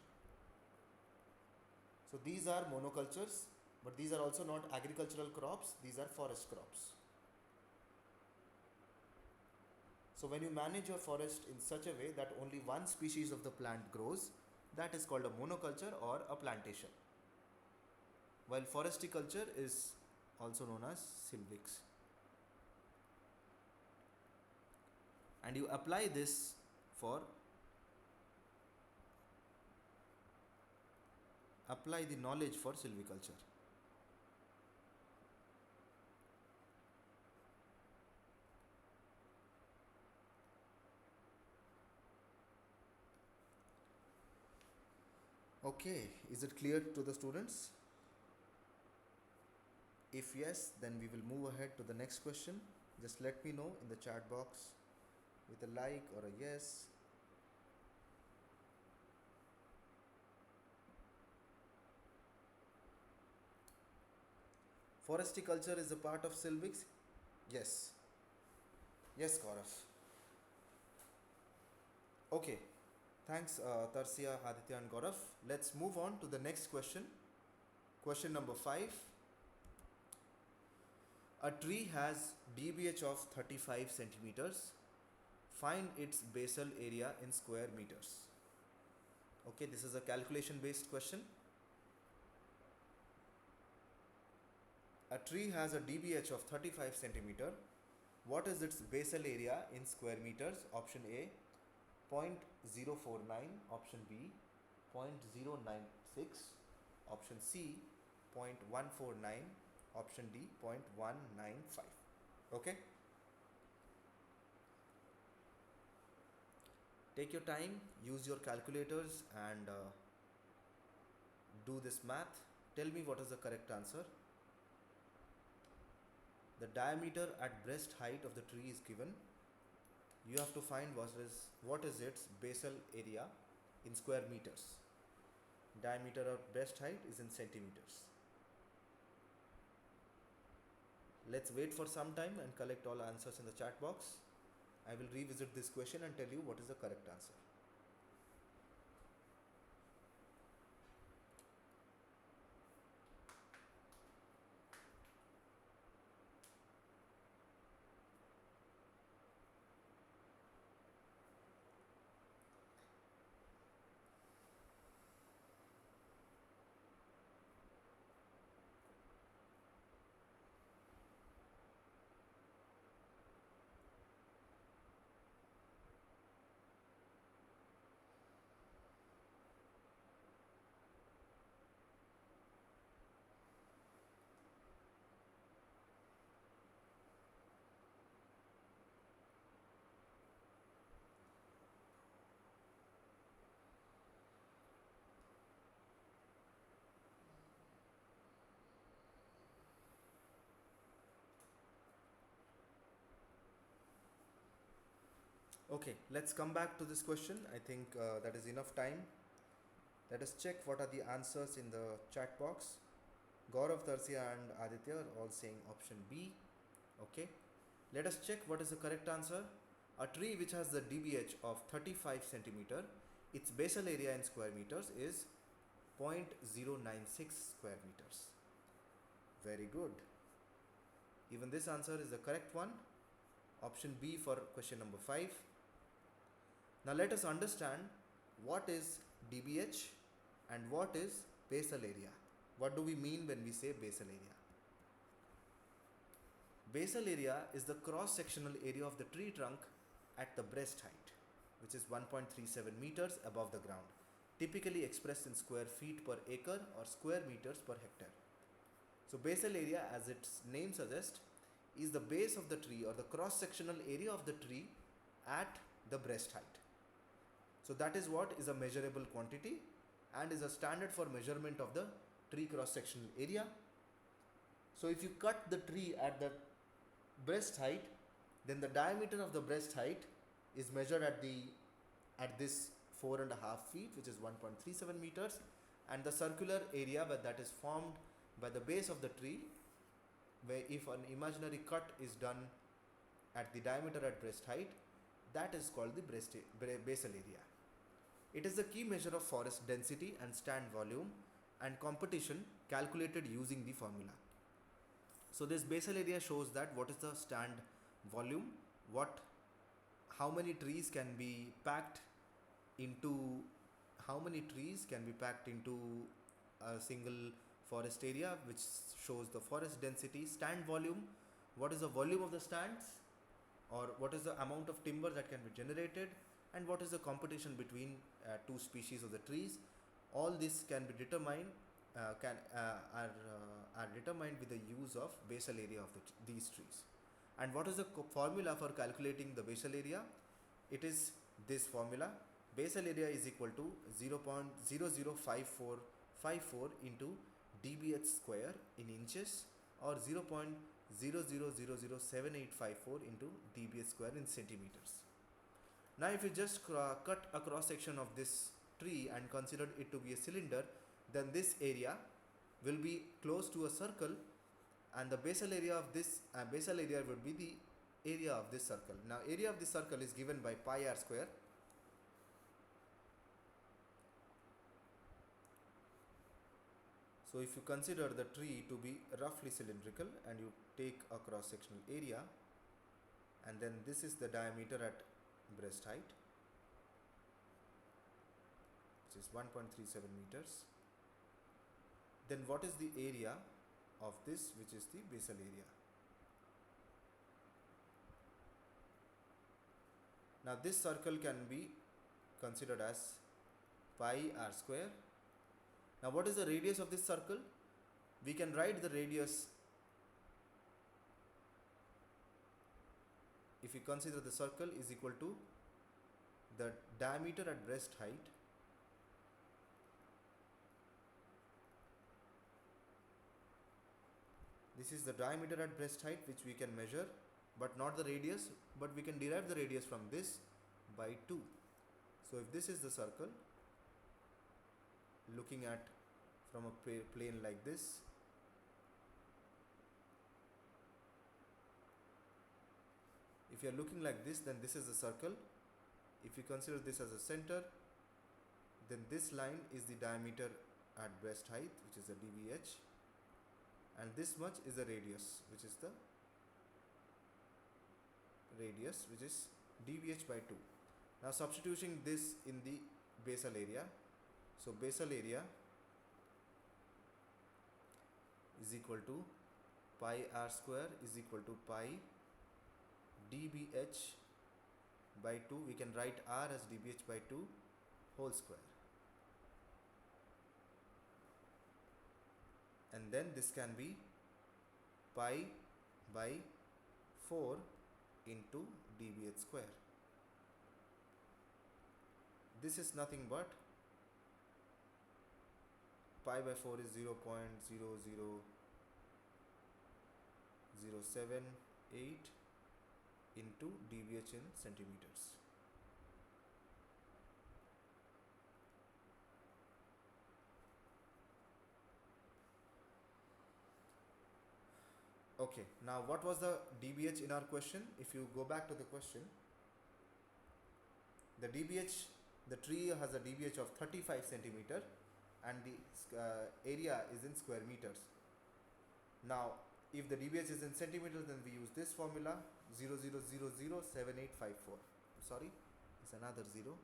So, these are monocultures, But these are also not agricultural crops, these are forest crops. So when you manage your forest in such a way that only one species of the plant grows, that is called a monoculture or a plantation. While foresticulture is also known as silvics. And you apply this for apply the knowledge for silviculture. Okay, is it clear to the students? If yes, then we will move ahead to the next question. Just let me know in the chat box with a like or a yes. Foresticulture is a part of silvics? Yes. Yes, Gaurav. Okay. Thanks, Tarsia, Aditya, and Gaurav. Let's move on to the next question. Question number 5. A tree has DBH of 35 centimeters. Find its basal area in square meters. Okay, this is a calculation based question. A tree has a DBH of 35 centimeter. What is its basal area in square meters? Option A 0.049, option B 0.096, option C 0.149, option D 0.195. Okay, take your time, use your calculators and do this math. Tell me what is the correct answer. The diameter at breast height of the tree is given. You have to find what is its basal area in square meters. Diameter of breast height is in centimeters. Let's wait for some time and collect all answers in the chat box. I will revisit this question and tell you what is the correct answer. Okay, let's come back to this question. I think that is enough time. Let us check what are the answers in the chat box. Gaurav, Tarsia and Aditya are all saying option B. Okay, let us check what is the correct answer. A tree which has the DBH of 35 centimeter, its basal area in square meters is 0.096 square meters. Very good. Even this answer is the correct one. Option B for question number 5. Now let us understand what is DBH and what is basal area. What do we mean when we say basal area? Basal area is the cross-sectional area of the tree trunk at the breast height, which is 1.37 meters above the ground, typically expressed in square feet per acre or square meters per hectare. So basal area, as its name suggests, is the base of the tree or the cross-sectional area of the tree at the breast height. So that is what is a measurable quantity and is a standard for measurement of the tree cross-sectional area. So if you cut the tree at the breast height, then the diameter of the breast height is measured at this 4.5 feet, which is 1.37 meters, and the circular area that is formed by the base of the tree, where if an imaginary cut is done at the diameter at breast height, that is called the basal area. It is the key measure of forest density and stand volume and competition calculated using the formula. So this basal area shows that what is the stand volume, what how many trees can be packed into a single forest area, which shows the forest density. Stand volume, what is the volume of the stands, or what is the amount of timber that can be generated, and what is the competition between two species of the trees. All this can be determined are determined with the use of basal area of these trees. And what is the formula for calculating the basal area? It is this formula: basal area is equal to 0.005454 into dbh square in inches, or 0.00007854 into dbh square in centimeters. Now if you just cut a cross section of this tree and consider it to be a cylinder, then this area will be close to a circle, and the basal area of this basal area would be the area of this circle. Now area of this circle is given by pi r square. So if you consider the tree to be roughly cylindrical and you take a cross sectional area, and then this is the diameter at breast height, which is 1.37 meters, then what is the area of this, which is the basal area? Now this circle can be considered as pi r square. Now what is the radius of this circle? We can write the radius. If we consider the circle is equal to the diameter at breast height this is the diameter at breast height, which we can measure, but not the radius, but we can derive the radius from this by 2. So if this is the circle, looking at from a plane like this, if you are looking like this, then this is the circle. If you consider this as a center, then this line is the diameter at breast height, which is the dbh, and this much is the radius, which is dbh by 2. Now substituting this in the basal area, so basal area is equal to pi r square is equal to pi dbh by 2. We can write r as dbh by 2 whole square, and then this can be pi by 4 into dbh square. This is nothing but pi by 4 is 0.00078 into dbh in centimeters. Okay, now what was the dbh in our question? If you go back to the question, the tree has a dbh of 35 centimeter, and the area is in square meters. Now if the dbh is in centimeters, then we use this formula: 0.00007854. Sorry, it's another 0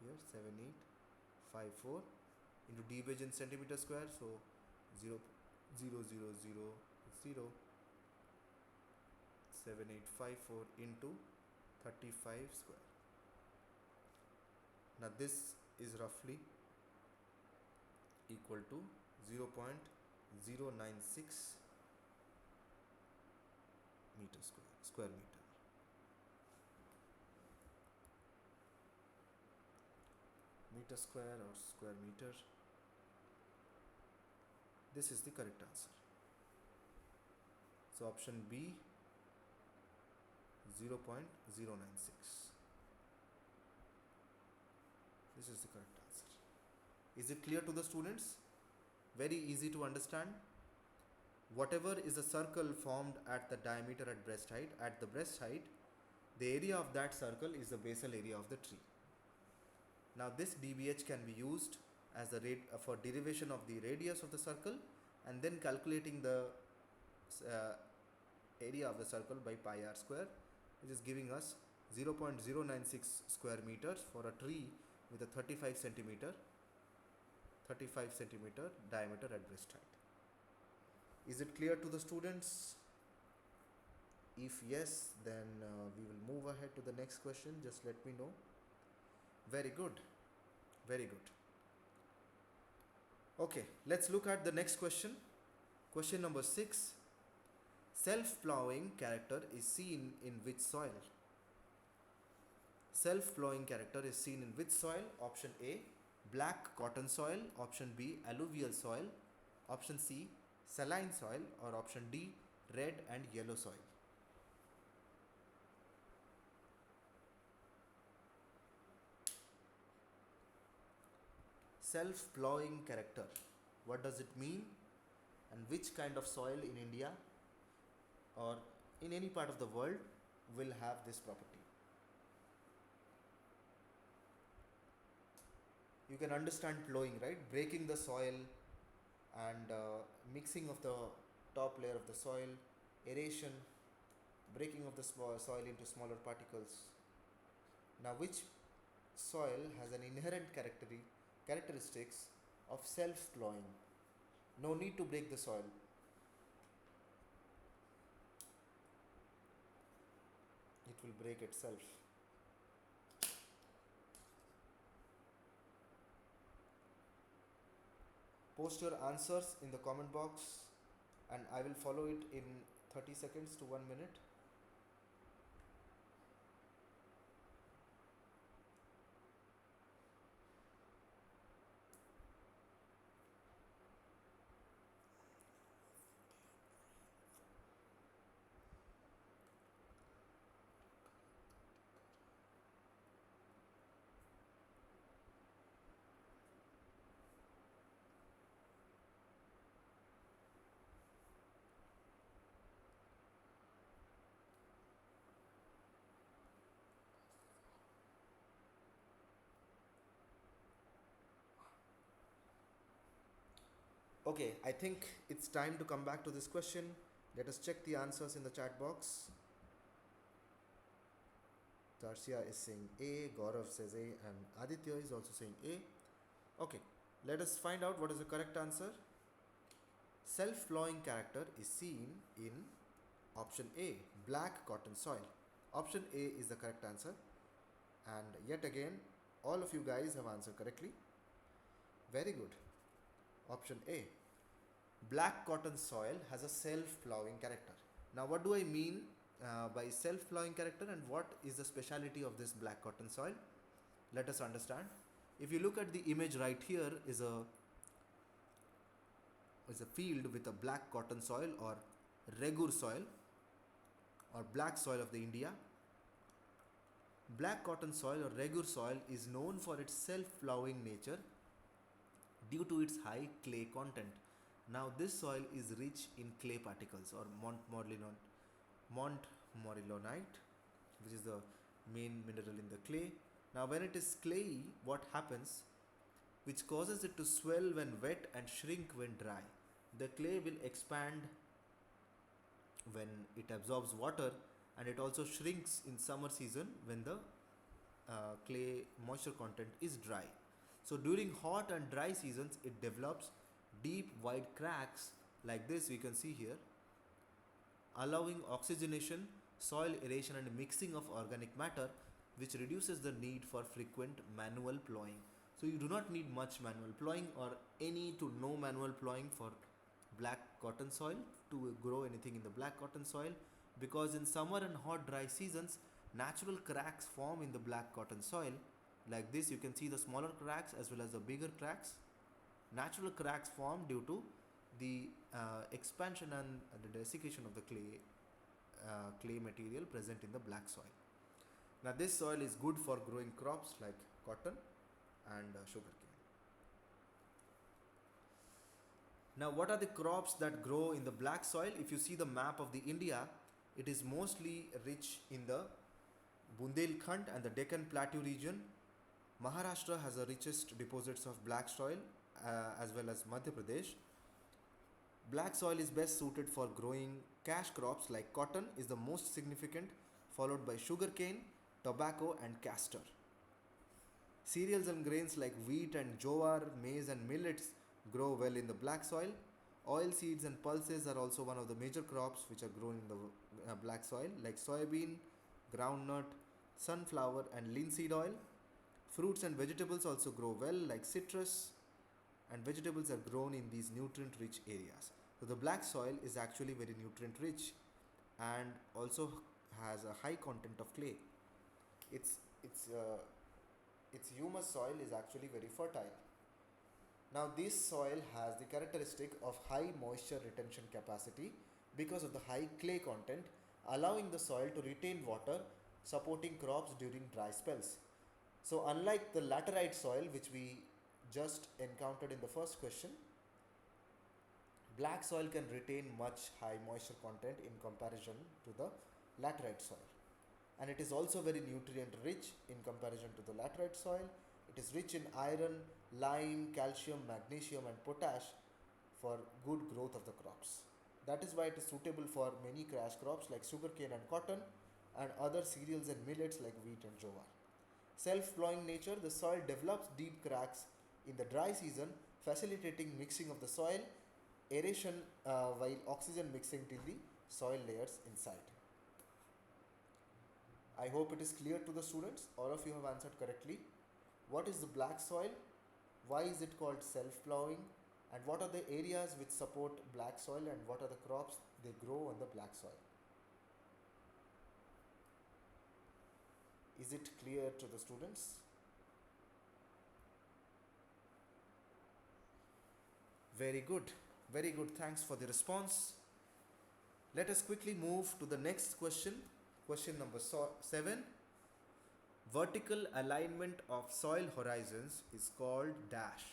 here, 7854 into dbh in centimeter square, so 0.00007854 into 35 square. Now this is roughly equal to 0.096 meter square meter. Meter square or square meter. This is the correct answer. So option B, 0.096. This is the correct answer. Is it clear to the students? Very easy to understand. Whatever is a circle formed at the diameter at breast height, the area of that circle is the basal area of the tree. Now this dbh can be used as the rate for derivation of the radius of the circle, and then calculating the uh, area of the circle by pi r square, which is giving us 0.096 square meters for a tree with a 35 centimeter diameter at breast height. Is it clear to the students? If yes, then we will move ahead to the next question. Just let me know. Very good. Very good. Okay, let's look at the next question. Question number 6. Self-plowing character is seen in which soil? Self-plowing character is seen in which soil? Option A, black cotton soil. Option B, alluvial soil. Option C, saline soil. Or option D, red and yellow soil. Self-plowing character, what does it mean, and which kind of soil in India or in any part of the world will have this property? You can understand plowing, right? Breaking the soil and mixing of the top layer of the soil, aeration, breaking of the soil into smaller particles. Now, which soil has an inherent characteristics of self-plowing? No need to break the soil. It will break itself. Post your answers in the comment box and I will follow it in 30 seconds to 1 minute. Okay, I think it's time to come back to this question. Let us check the answers in the chat box. Tarsia is saying A, Gaurav says A, and Aditya is also saying A. Okay, let us find out what is the correct answer. Self-plowing character is seen in option A, black cotton soil. Option A is the correct answer. And yet again, all of you guys have answered correctly. Very good. Option A, black cotton soil has a self-plowing character. Now, what do I mean by self-plowing character, and what is the speciality of this black cotton soil? Let us understand. If you look at the image right here, is a field with a black cotton soil or regur soil or black soil of the India. Black cotton soil or regur soil is known for its self-plowing nature due to its high clay content. Now, this soil is rich in clay particles or montmorillonite, which is the main mineral in the clay. Now, when it is clayey, what happens? Which causes it to swell when wet and shrink when dry. The clay will expand when it absorbs water, and it also shrinks in summer season when the clay moisture content is dry. So during hot and dry seasons, it develops deep wide cracks like this we can see here, allowing oxygenation, soil aeration and mixing of organic matter, which reduces the need for frequent manual plowing. So you do not need much manual plowing or any to no manual plowing for black cotton soil to grow anything in the black cotton soil, because in summer and hot dry seasons, natural cracks form in the black cotton soil. Like this you can see the smaller cracks as well as the bigger cracks. Natural cracks form due to the expansion and the desiccation of the clay material present in the black soil. Now this soil is good for growing crops like cotton and sugarcane. Now, what are the crops that grow in the black soil? If you see the map of the India, it is mostly rich in the Bundelkhand and the Deccan Plateau region. Maharashtra has the richest deposits of black soil as well as Madhya Pradesh. Black soil is best suited for growing cash crops like cotton is the most significant, followed by sugarcane, tobacco and castor. Cereals and grains like wheat and jowar, maize and millets grow well in the black soil. Oil seeds and pulses are also one of the major crops which are grown in the black soil like soybean, groundnut, sunflower and linseed oil. Fruits and vegetables also grow well like citrus, and vegetables are grown in these nutrient rich areas. So the black soil is actually very nutrient rich and also has a high content of clay. Its its uh, its humus soil is actually very fertile. Now this soil has the characteristic of high moisture retention capacity because of the high clay content, allowing the soil to retain water, supporting crops during dry spells. So unlike the laterite soil which we just encountered in the first question, black soil can retain much high moisture content in comparison to the laterite soil. And it is also very nutrient rich in comparison to the laterite soil. It is rich in iron, lime, calcium, magnesium, and potash for good growth of the crops. That is why it is suitable for many cash crops like sugarcane and cotton, and other cereals and millets like wheat and jowar. Self plowing nature, the soil develops deep cracks in the dry season, facilitating mixing of the soil, aeration while oxygen mixing till the soil layers inside. I hope it is clear to the students. All of you have answered correctly. What is the black soil? Why is it called self plowing? And what are the areas which support black soil and what are the crops they grow on the black soil? Is it clear to the students? Very good. Very good. Thanks for the response. Let us quickly move to the next question. Question number 7. Vertical alignment of soil horizons is called dash.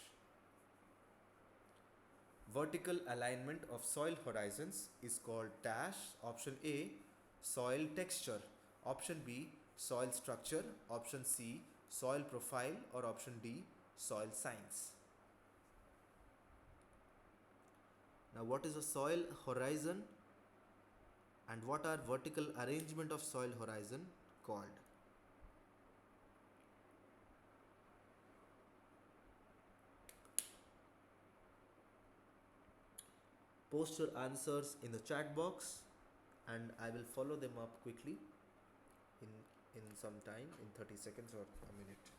Vertical alignment of soil horizons is called dash. Option A, soil texture. Option B, soil structure. Option C, soil profile. Or option D, soil science. Now, what is a soil horizon and what are vertical arrangement of soil horizon called? Post your answers in the chat box and I will follow them up quickly in, in some time, in 30 seconds or a minute.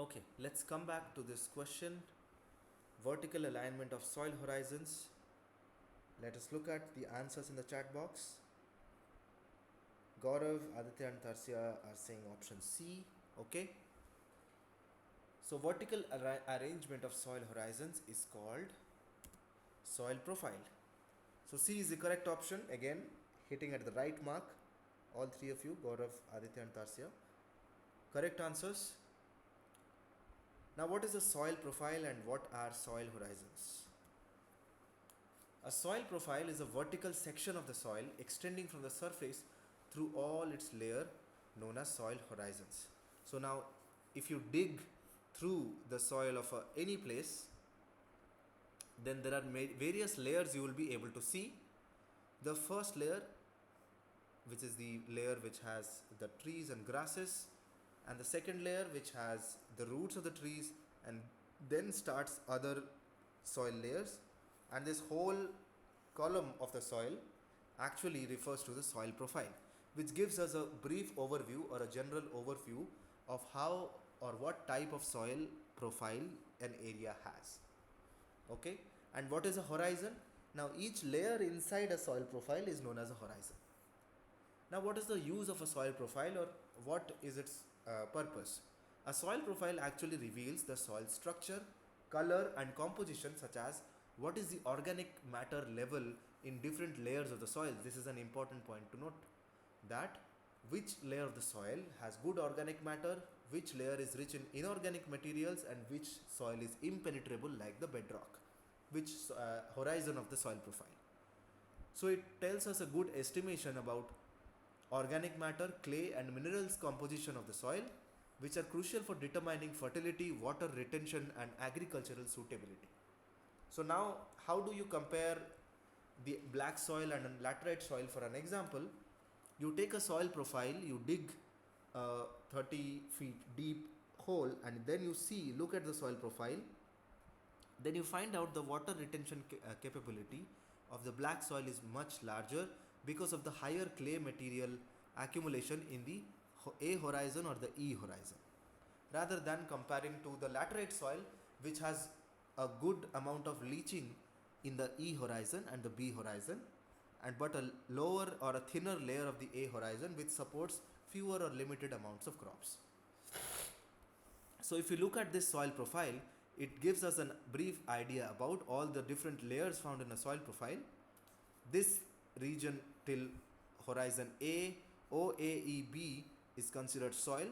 Okay, let's come back to this question. Vertical alignment of soil horizons. Let us look at the answers in the chat box. Gaurav, Aditya and Tarsya are saying option C. Okay. So vertical arrangement of soil horizons is called soil profile. So C is the correct option. Again, hitting at the right mark. All three of you, Gaurav, Aditya and Tarsya. Correct answers. Now, what is a soil profile and what are soil horizons? A soil profile is a vertical section of the soil extending from the surface through all its layer known as soil horizons. So now if you dig through the soil of any place, then there are various layers you will be able to see. The first layer, which is the layer which has the trees and grasses, and the second layer which has the roots of the trees, and then starts other soil layers, and this whole column of the soil actually refers to the soil profile, which gives us a brief overview or a general overview of how or what type of soil profile an area has. Okay, and what is a horizon? Now each layer inside a soil profile is known as a horizon. Now what is the use of a soil profile, or what is its purpose? A soil profile actually reveals the soil structure, color and composition, such as what is the organic matter level in different layers of the soil. This is an important point to note, that which layer of the soil has good organic matter, which layer is rich in inorganic materials, and which soil is impenetrable like the bedrock, which horizon of the soil profile. So it tells us a good estimation about organic matter, clay and minerals composition of the soil, which are crucial for determining fertility, water retention and agricultural suitability. So now how do you compare the black soil and laterite soil? For an example, you take a soil profile, you dig a 30 feet deep hole, and then you see, look at the soil profile, then you find out the water retention capability of the black soil is much larger because of the higher clay material accumulation in the A horizon or the E horizon, rather than comparing to the laterite soil, which has a good amount of leaching in the E horizon and the B horizon, and but a lower or a thinner layer of the A horizon, which supports fewer or limited amounts of crops. So if you look at this soil profile, it gives us a brief idea about all the different layers found in a soil profile. This region till horizon A, OAEB is considered soil,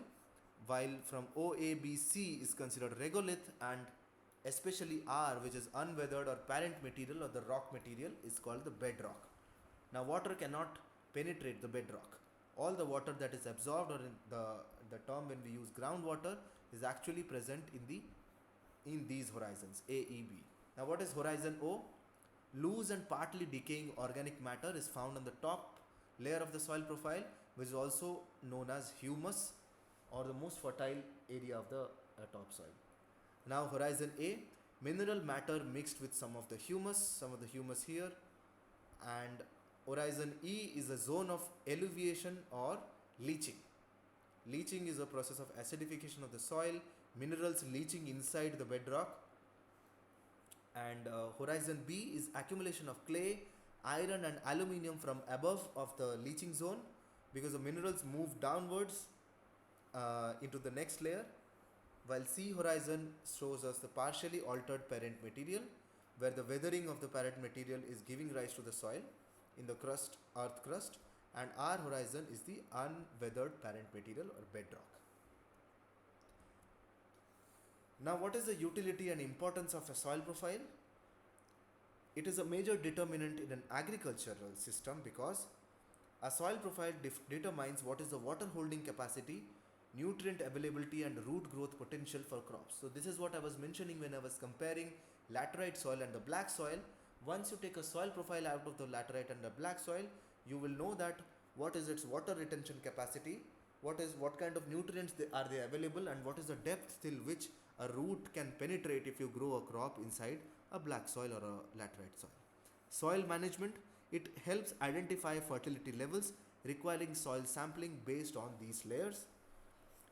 while from OABC is considered regolith, and especially R, which is unweathered or parent material or the rock material, is called the bedrock. Now water cannot penetrate the bedrock. All the water that is absorbed, or in the term when we use groundwater, is actually present in these horizons A, E, B. Now what is horizon O? Loose and partly decaying organic matter is found on the top layer of the soil profile, which is also known as humus, or the most fertile area of the topsoil. Now horizon A, mineral matter mixed with some of the humus here, and horizon E is a zone of alluviation or leaching. Leaching is a process of acidification of the soil, minerals leaching inside the bedrock. And horizon B is accumulation of clay, iron and aluminium from above of the leaching zone, because the minerals move downwards into the next layer, while C horizon shows us the partially altered parent material, where the weathering of the parent material is giving rise to the soil in the earth crust, and R horizon is the unweathered parent material or bedrock. Now what is the utility and importance of a soil profile? It is a major determinant in an agricultural system, because a soil profile determines what is the water holding capacity, nutrient availability and root growth potential for crops. So this is what I was mentioning when I was comparing laterite soil and the black soil. Once you take a soil profile out of the laterite and the black soil, you will know that what is its water retention capacity, what kind of nutrients are they available, and what is the depth till which a root can penetrate if you grow a crop inside a black soil or a laterite soil. Soil management, it helps identify fertility levels requiring soil sampling based on these layers.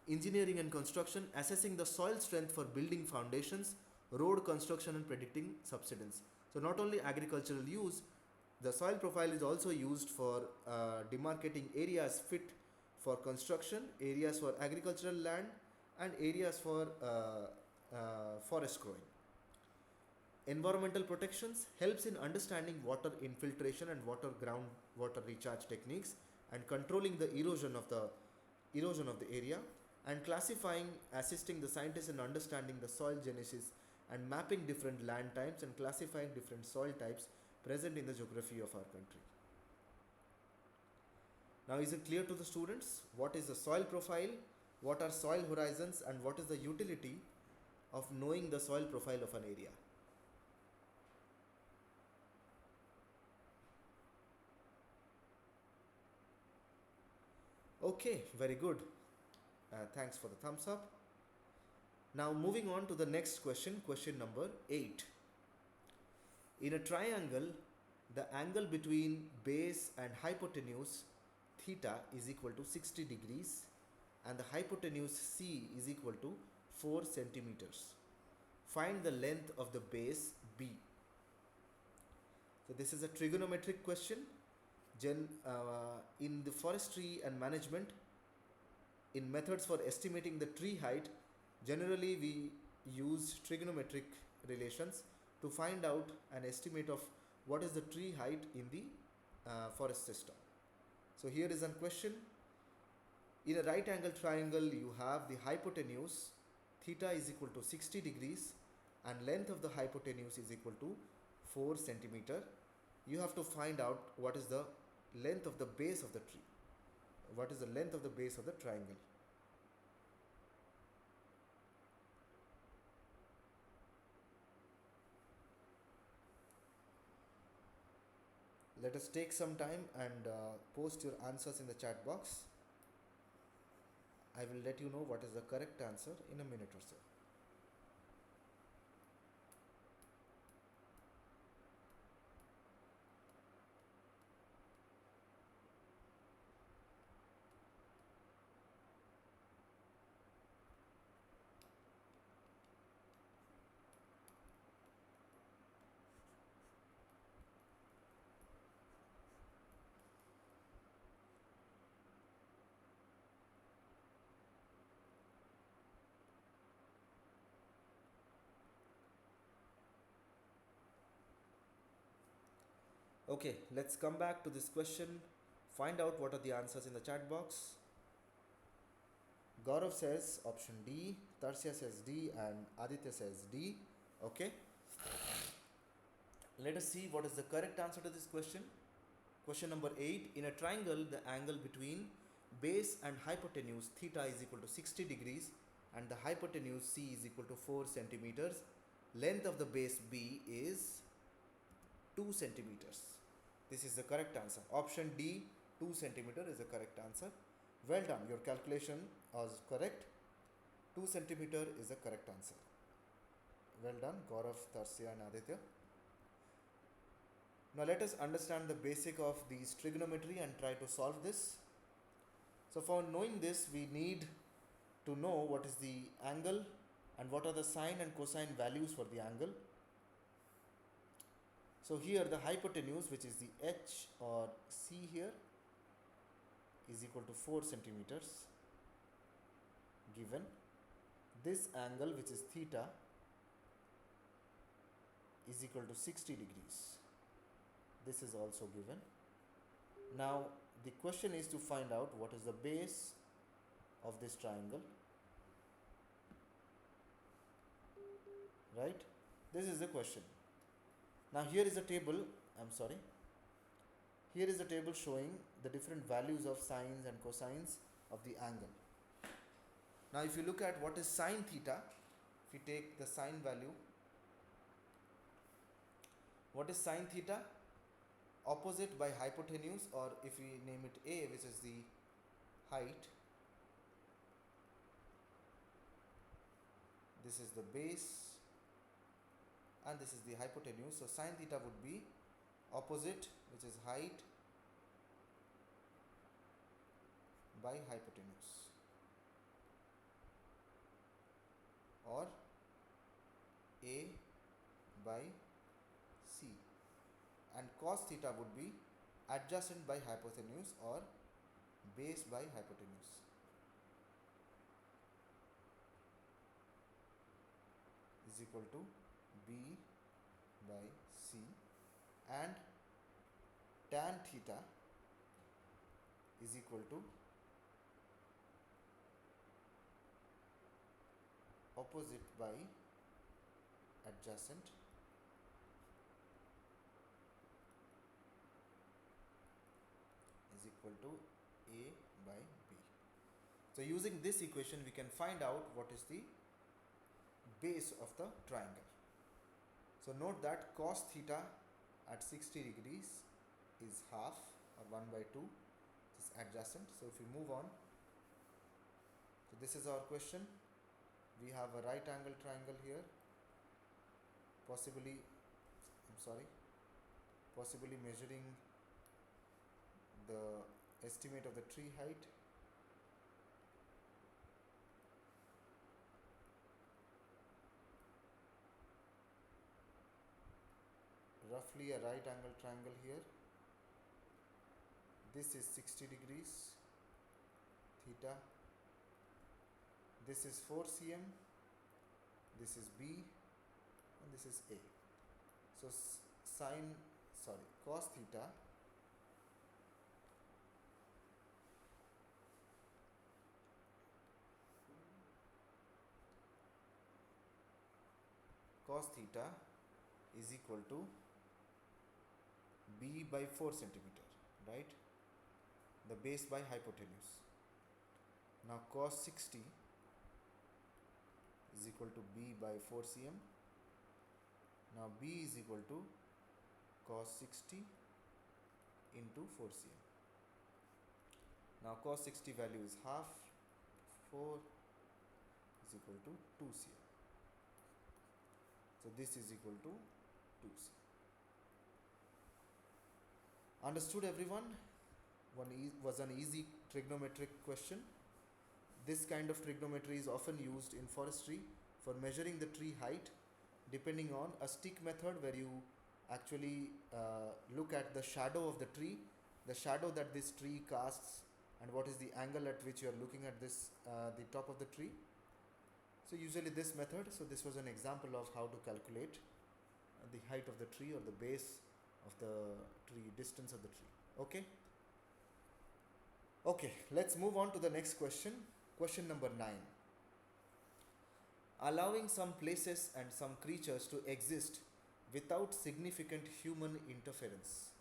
Engineering and construction, assessing the soil strength for building foundations, road construction and predicting subsidence. So not only agricultural use, the soil profile is also used for demarcating areas fit for construction, areas for agricultural land, and areas for forest growing. Environmental protections helps in understanding water infiltration and groundwater recharge techniques, and controlling the erosion of the area, and classifying, assisting the scientists in understanding the soil genesis and mapping different land types and classifying different soil types present in the geography of our country. Now is it clear to the students what is the soil profile, what are soil horizons, and what is the utility of knowing the soil profile of an area? Okay, very good. Thanks for the thumbs up. Now moving on to the next question, question number 8. In a triangle, the angle between base and hypotenuse theta is equal to 60 degrees and the hypotenuse C is equal to 4 centimeters. Find the length of the base B. So this is a trigonometric question. In the forestry and management, in methods for estimating the tree height, generally we use trigonometric relations to find out an estimate of what is the tree height in the forest system. So here is a question. In a right angle triangle, you have the hypotenuse theta is equal to 60 degrees and length of the hypotenuse is equal to 4 centimeter. You have to find out what is the length of the base of the tree. What is the length of the base of the triangle? Let us take some time and post your answers in the chat box. I will let you know what is the correct answer in a minute or so. Okay, let's come back to this question. Find out what are the answers in the chat box. Gaurav says option D, Tarsya says D, and Aditya says D. Okay, let us see what is the correct answer to this question. Question number 8. In a triangle, the angle between base and hypotenuse theta is equal to 60 degrees and the hypotenuse C is equal to 4 centimeters. Length of the base B is 2 centimeters. This is the correct answer. Option D, 2 centimeter is the correct answer. Well done. Your calculation was correct. 2 centimeter is the correct answer. Well done, Gaurav, Tarsya, and Aditya. Now let us understand the basic of these trigonometry and try to solve this. So for knowing this, we need to know what is the angle and what are the sine and cosine values for the angle. So here the hypotenuse, which is the H or C here, is equal to 4 centimeters given. This angle, which is theta, is equal to 60 degrees. This is also given. Now the question is to find out what is the base of this triangle, right? This is the question. Now here is a table, here is a table showing the different values of sines and cosines of the angle. Now if you look at what is sine theta, if you take the sine value, what is sine theta? Opposite by hypotenuse, or if we name it A, which is the height, this is the base and this is the hypotenuse. So sine theta would be opposite, which is height, by hypotenuse, or A by C, and cos theta would be adjacent by hypotenuse or base by hypotenuse. Is equal to B by C, and tan theta is equal to opposite by adjacent is equal to A by B. So using this equation we can find out what is the base of the triangle. So note that cos theta at 60 degrees is half, or 1 by 2, which is adjacent. So if we move on, so this is our question. We have a right angle triangle here, possibly possibly measuring the estimate of the tree height. Roughly a right angle triangle here. This is 60 degrees theta. This is 4 cm. This is B and this is A. So cos theta is equal to B by 4 centimeter, right? The base by hypotenuse. Now cos 60 is equal to B by 4 cm. Now B is equal to cos 60 into 4 cm. Now cos 60 value is half. 4 is equal to 2 cm. So this is equal to 2 cm. Understood, everyone? Was an easy trigonometric question. This kind of trigonometry is often used in forestry for measuring the tree height, depending on a stick method, where you actually look at the shadow of the tree, the shadow that this tree casts, and what is the angle at which you are looking at this the top of the tree. So usually this method. So this was an example of how to calculate the height of the tree, or the base of the tree, distance of the tree. Okay, let's move on to the next question. Question number 9. Allowing some places and some creatures to exist without significant human interference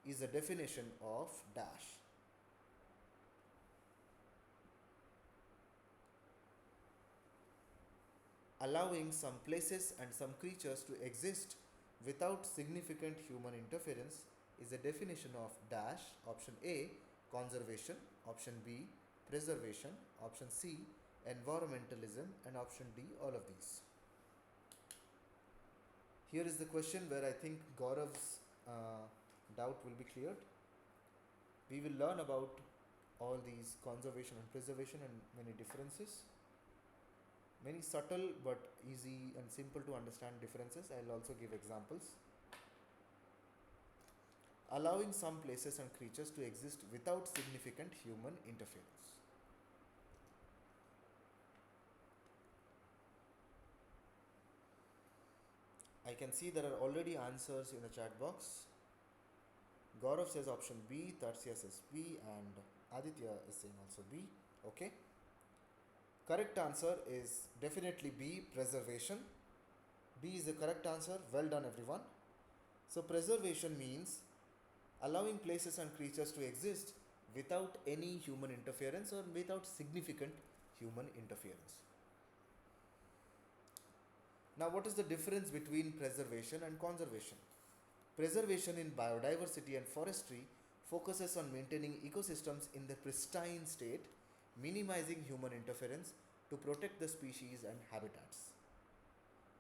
is a definition of dash. Allowing some places and some creatures to exist without significant human interference is a definition of dash. Option A, conservation. Option B, preservation. Option C, environmentalism. And option D, all of these. Here is the question where I think Gaurav's doubt will be cleared. We will learn about all these conservation and preservation and many differences. Many subtle but easy and simple to understand differences. I will also give examples. Allowing some places and creatures to exist without significant human interference. I can see there are already answers in the chat box. Gaurav says option B, Tarsya says B, and Aditya is saying also B. Okay. Correct answer is definitely B, preservation. B is the correct answer. Well done, everyone. So preservation means allowing places and creatures to exist without any human interference, or without significant human interference. Now, what is the difference between preservation and conservation? Preservation in biodiversity and forestry focuses on maintaining ecosystems in their pristine state, minimizing human interference to protect the species and habitats,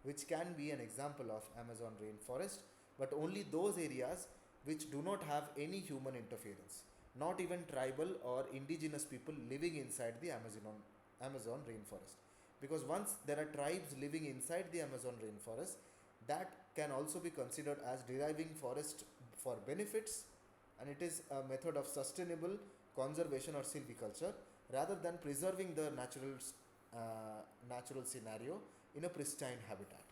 which can be an example of Amazon rainforest, but only those areas which do not have any human interference, not even tribal or indigenous people living inside the Amazon rainforest. Because once there are tribes living inside the Amazon rainforest, that can also be considered as deriving forest for benefits, and it is a method of sustainable conservation or silviculture, rather than preserving the natural scenario in a pristine habitat.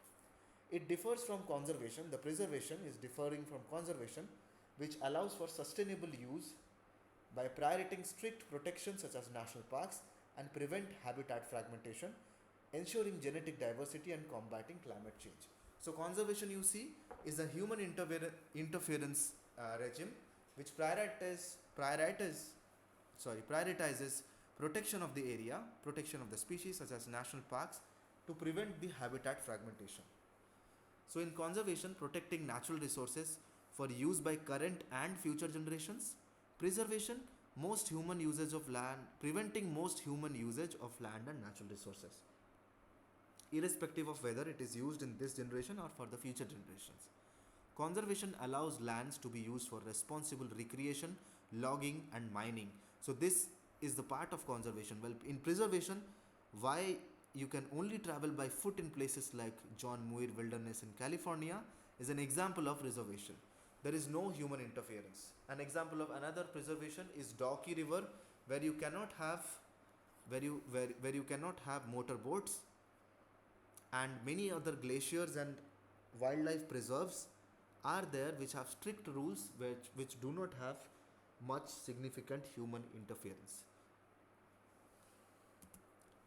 It differs from conservation. The preservation is differing from conservation, which allows for sustainable use by prioritizing strict protection such as national parks, and prevent habitat fragmentation, ensuring genetic diversity and combating climate change. So conservation, you see, is a human interference regime which prioritizes protection of the area, protection of the species such as national parks, to prevent the habitat fragmentation. So in conservation, protecting natural resources for use by current and future generations. Preservation, most human usage of land, preventing most human usage of land and natural resources, irrespective of whether it is used in this generation or for the future generations. Conservation allows lands to be used for responsible recreation, logging, and mining. So, this is the part of conservation. Well, in preservation, why you can only travel by foot in places like John Muir Wilderness in California is an example of reservation. There is no human interference. An example of another preservation is Docky River, where you cannot have where you cannot have motorboats, and many other glaciers and wildlife preserves are there which have strict rules which do not have much significant human interference.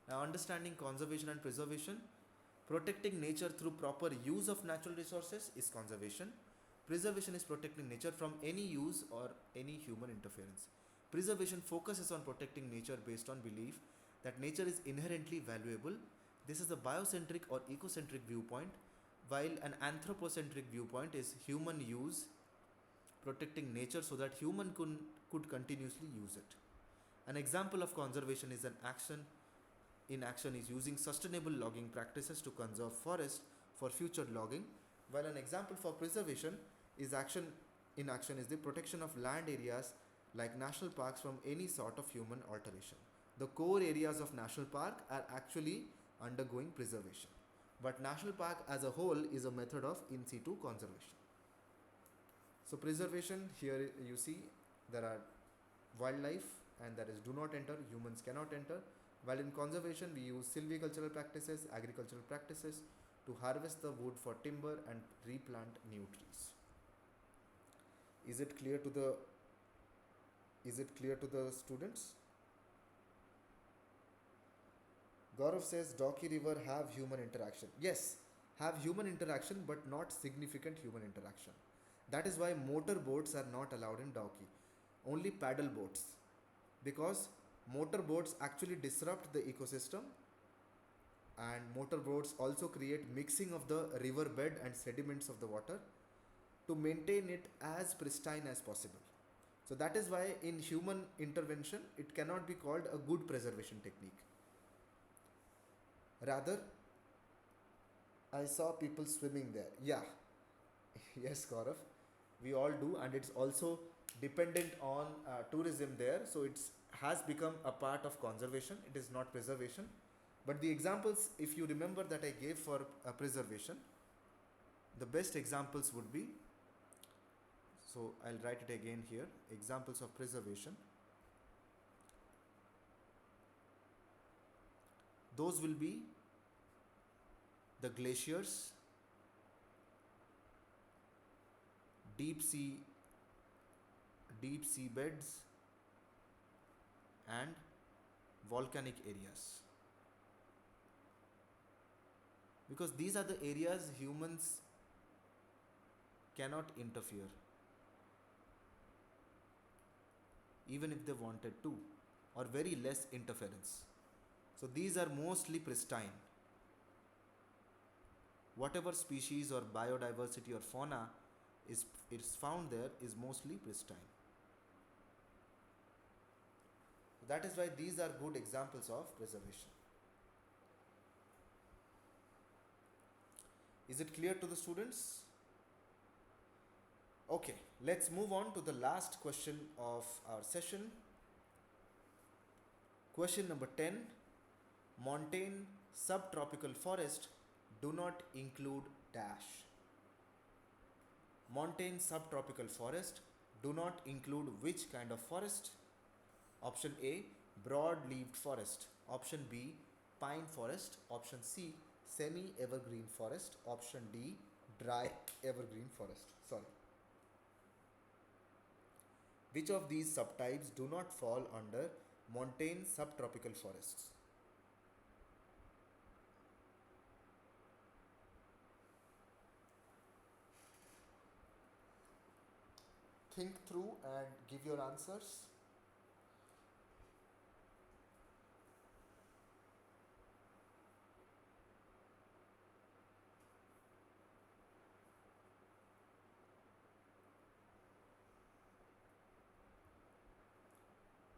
Now, understanding conservation and preservation, protecting nature through proper use of natural resources is conservation. Preservation is protecting nature from any use or any human interference. Preservation focuses on protecting nature based on belief that nature is inherently valuable. This is a biocentric or ecocentric viewpoint, while an anthropocentric viewpoint is human use, protecting nature so that human could continuously use it. An example of conservation is an action in action is using sustainable logging practices to conserve forest for future logging, while an example for preservation is action in action is the protection of land areas like national parks from any sort of human alteration. The core areas of national park are actually undergoing preservation, but national park as a whole is a method of in situ conservation. So preservation, here you see there are wildlife and that is do not enter, humans cannot enter, while in conservation we use silvicultural practices, agricultural practices to harvest the wood for timber and replant new trees. Is it clear to the students? Gaurav says Docky River have human interaction. Yes, have human interaction but not significant human interaction. That is why motor boats are not allowed in Docky. Only paddle boats. Because motor boats actually disrupt the ecosystem, and motor boats also create mixing of the river bed and sediments of the water to maintain it as pristine as possible. So that is why in human intervention it cannot be called a good preservation technique. Rather, I saw people swimming there. Yeah, yes, Gaurav, we all do, and it's also dependent on tourism there. So it's has become a part of conservation. It is not preservation. But the examples, if you remember, that I gave for preservation, the best examples would be. So I'll write it again here. Examples of preservation. Those will be the glaciers, deep sea beds, and volcanic areas, because these are the areas humans cannot interfere even if they wanted to, or very less interference. So these are mostly pristine. Whatever species or biodiversity or fauna is found there is mostly pristine. That is why these are good examples of preservation. Is it clear to the students? Okay, let's move on to the last question of our session. Question number 10. Montane subtropical forest do not include dash. Montane subtropical forest do not include which kind of forest? Option A, broad-leaved forest. Option B, pine forest. Option C, semi-evergreen forest. Option D, dry evergreen forest. Sorry. Which of these subtypes do not fall under montane subtropical forests? Think through and give your answers.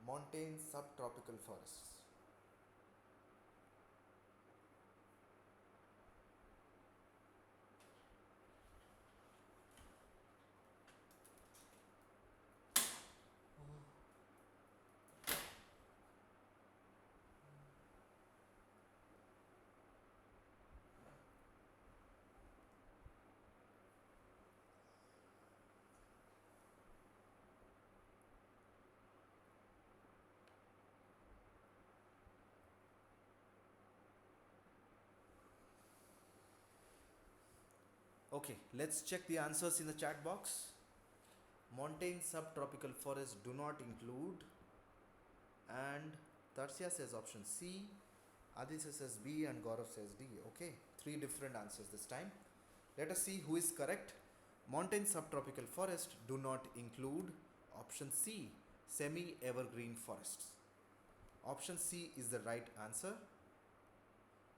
Montane subtropical forests. Okay, let's check the answers in the chat box. Montane subtropical forests do not include, and Tarsya says option C, Aditya says B, and Gaurav says D. Okay, three different answers this time. Let us see who is correct. Montane subtropical forests do not include option C, semi evergreen forests. Option C is the right answer.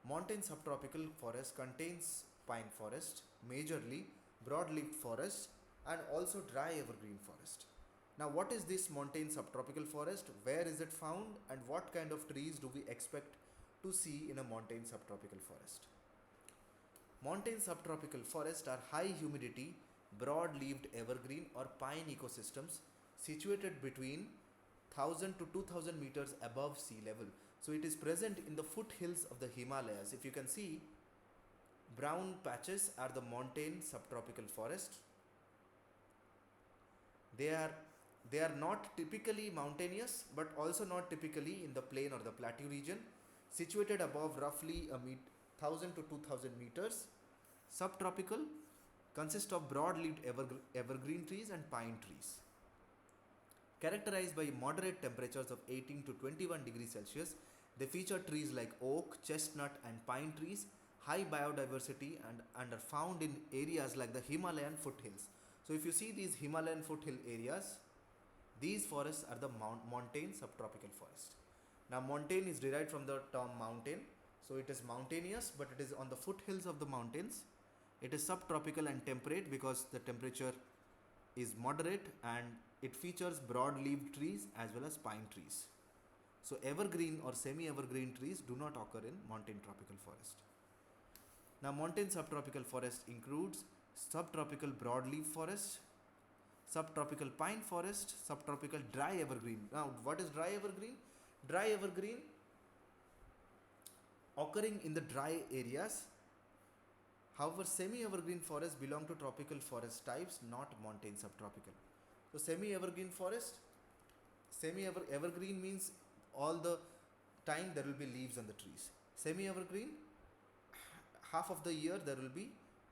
Montane subtropical forest contains pine forest, majorly broadleaf forest, and also dry evergreen forest. Now, what is this montane subtropical forest? Where is it found? And what kind of trees do we expect to see in a montane subtropical forest? Montane subtropical forests are high humidity, broad-leaved evergreen or pine ecosystems situated between 1000 to 2000 meters above sea level. So it is present in the foothills of the Himalayas. If you can see, brown patches are the montane subtropical forest. They are they are not typically mountainous, but also not typically in the plain or the plateau region, situated above roughly 1000 to 2000 meters. Subtropical consist of broad-leaved evergreen trees and pine trees. Characterized by moderate temperatures of 18 to 21 degrees Celsius, they feature trees like oak, chestnut, and pine trees, high biodiversity, and are found in areas like the Himalayan foothills. So, if you see these Himalayan foothill areas, these forests are the montane subtropical forest. Now, montane is derived from the term mountain, so it is mountainous, but it is on the foothills of the mountains. It is subtropical and temperate because the temperature is moderate, and it features broad-leaved trees as well as pine trees. So, evergreen or semi-evergreen trees do not occur in montane tropical forest. Now, montane subtropical forest includes subtropical broadleaf forest, subtropical pine forest, subtropical dry evergreen. Now, what is dry evergreen? Dry evergreen occurring in the dry areas. However, semi-evergreen forests belong to tropical forest types, not montane subtropical. So, semi-evergreen forest, semi-evergreen means all the time there will be leaves on the trees. Semi-evergreen, half of the year there will be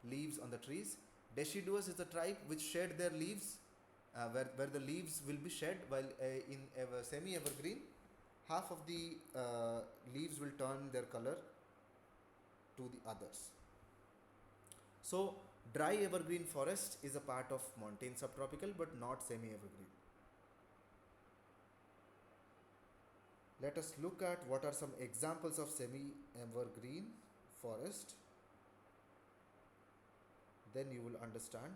leaves on the trees. Deciduous is the tribe which shed their leaves, where the leaves will be shed, while in semi-evergreen, half of the leaves will turn their color to the others. So, dry evergreen forest is a part of montane subtropical but not semi-evergreen. Let us look at what are some examples of semi-evergreen forest. Then you will understand.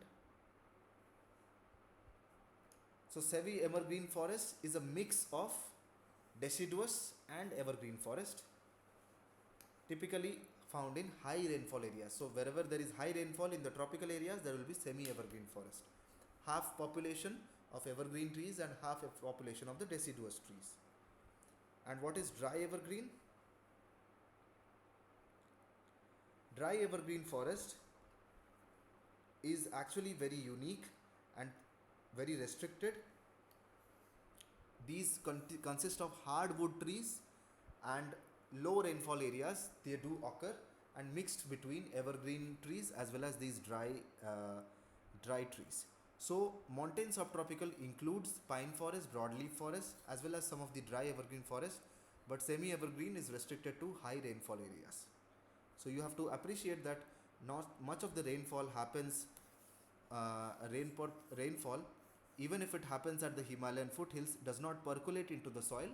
So, semi-evergreen forest is a mix of deciduous and evergreen forest, typically found in high rainfall areas. So, wherever there is high rainfall in the tropical areas, there will be semi-evergreen forest. Half population of evergreen trees and half a population of the deciduous trees. And what is dry evergreen? Dry evergreen forest is actually very unique and very restricted. These consist of hardwood trees and low rainfall areas, they do occur, and mixed between evergreen trees as well as these dry trees. So, montane subtropical includes pine forest, broadleaf forest, as well as some of the dry evergreen forest, but semi-evergreen is restricted to high rainfall areas. So, you have to appreciate that not much of the rainfall happens, rainfall, even if it happens at the Himalayan foothills, does not percolate into the soil.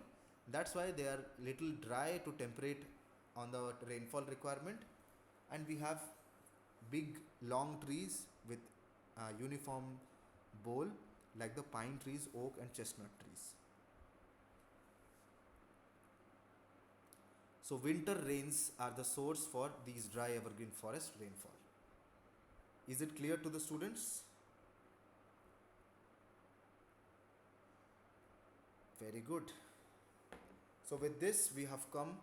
That's why they are little dry to temperate on the rainfall requirement, and we have big long trees with uniform bole like the pine trees, oak and chestnut trees. So, winter rains are the source for these dry evergreen forest rainfall. Is it clear to the students? Very good. So, with this, we have come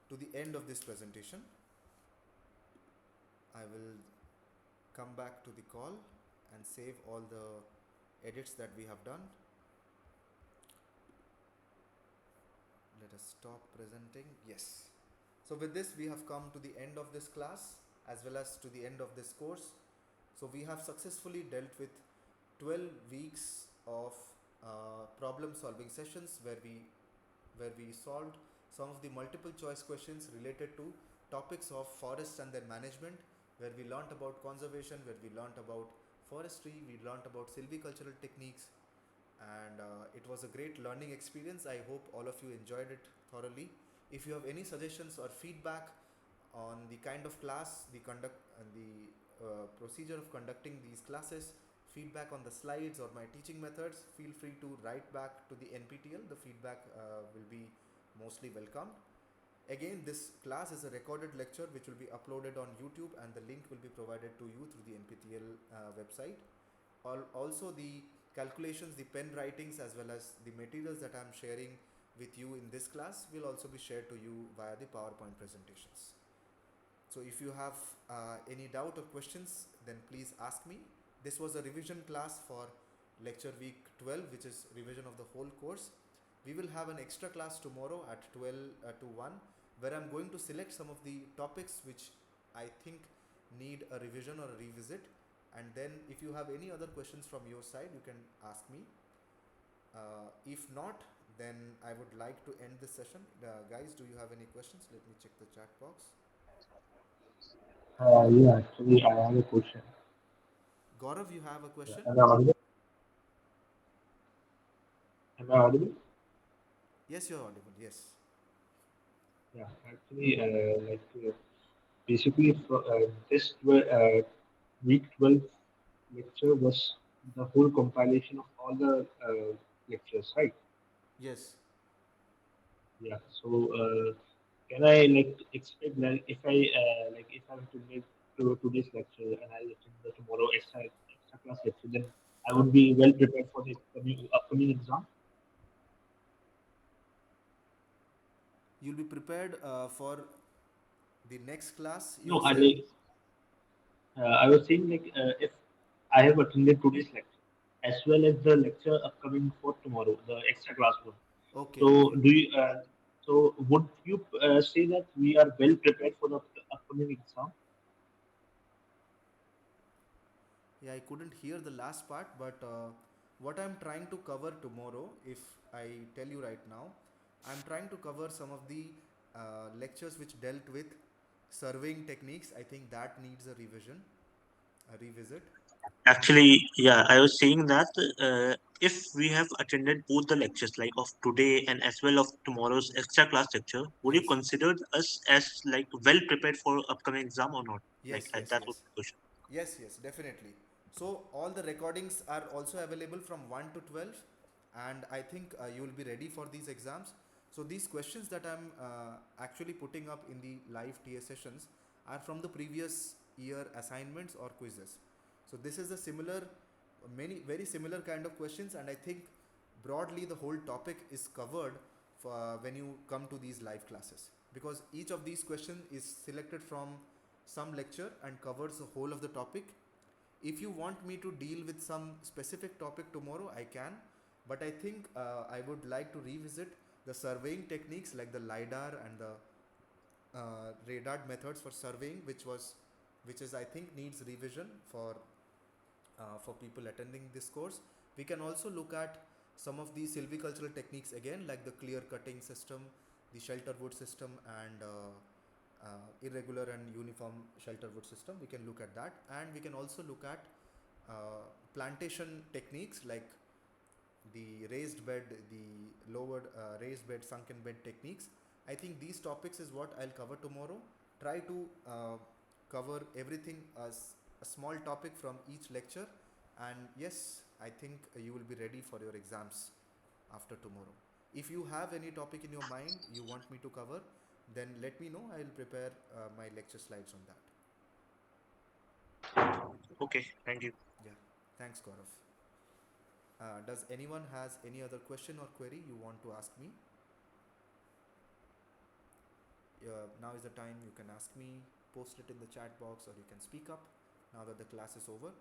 to the end of this presentation. I will come back to the call and save all the edits that we have done. Let us stop presenting. Yes. So, with this, we have come to the end of this class as well as to the end of this course. So we have successfully dealt with 12 weeks of problem solving sessions where we solved some of the multiple choice questions related to topics of forests and their management, where we learnt about conservation, where we learnt about forestry, we learnt about silvicultural techniques, and it was a great learning experience. I hope all of you enjoyed it thoroughly. If you have any suggestions or feedback on the kind of class, the conduct and the procedure of conducting these classes, feedback on the slides or my teaching methods, feel free to write back to the NPTEL. The feedback will be mostly welcomed. Again, this class is a recorded lecture which will be uploaded on YouTube, and the link will be provided to you through the NPTEL website. Also, the calculations, the pen writings, as well as the materials that I am sharing with you in this class will also be shared to you via the PowerPoint presentations. So if you have any doubt or questions, then please ask me. This was a revision class for lecture week 12, which is revision of the whole course. We will have an extra class tomorrow at 12 to 1, where I'm going to select some of the topics which I think need a revision or a revisit. And then if you have any other questions from your side, you can ask me. If not, then I would like to end this session. Guys, do you have any questions? Let me check the chat box. Yeah, actually, I have a question. Gaurav, you have a Yeah, question? am I audible? Am I audible? Yes, you're audible. Yes. Yeah, actually, basically, this week 12 lecture was the whole compilation of all the lectures, right? Yes. Yeah. So, can I like expect that if I if I'm to make to today's lecture and I attend the tomorrow extra class lecture, then I would be well prepared for the upcoming exam? You'll be prepared for the next class, No, you're saying? I was saying if I have attended today's lecture as well as the lecture upcoming for tomorrow, the extra class one. Okay, So okay. do you? So would you say that we are well prepared for the upcoming exam? Yeah, I couldn't hear the last part, but what I'm trying to cover tomorrow, if I tell you right now, I'm trying to cover some of the lectures which dealt with surveying techniques. I think that needs a revision, a revisit. Actually, yeah, I was saying that if we have attended both the lectures, like of today and as well of tomorrow's extra class lecture, would you Yes, consider us as like well prepared for upcoming exam or not? Like yes, yes, that would yes. be the question. Yes, yes, definitely. So all the recordings are also available from 1 to 12, and I think you will be ready for these exams. So these questions that I'm actually putting up in the live TA sessions are from the previous year assignments or quizzes. So this is a similar, many very similar kind of questions, and I think broadly the whole topic is covered for, when you come to these live classes, because each of these questions is selected from some lecture and covers the whole of the topic. If you want me to deal with some specific topic tomorrow, I can, but I think I would like to revisit the surveying techniques like the lidar and the radar methods for surveying, which is I think needs revision for people attending this course. We can also look at some of the silvicultural techniques again, like the clear cutting system, the shelter wood system, and irregular and uniform shelter wood system. We can look at that, and we can also look at plantation techniques like the raised bed, the lowered raised bed, sunken bed techniques. I think these topics is what I'll cover tomorrow. Try to cover everything as a small topic from each lecture, and yes, I think you will be ready for your exams after tomorrow. If you have any topic in your mind you want me to cover, then let me know. I'll prepare my lecture slides on that. Okay, thank you. Yeah, thanks, Gaurav. Does anyone has any other question or query you want to ask me? Now is the time you can ask me. Post it in the chat box, or you can speak up now that the class is over.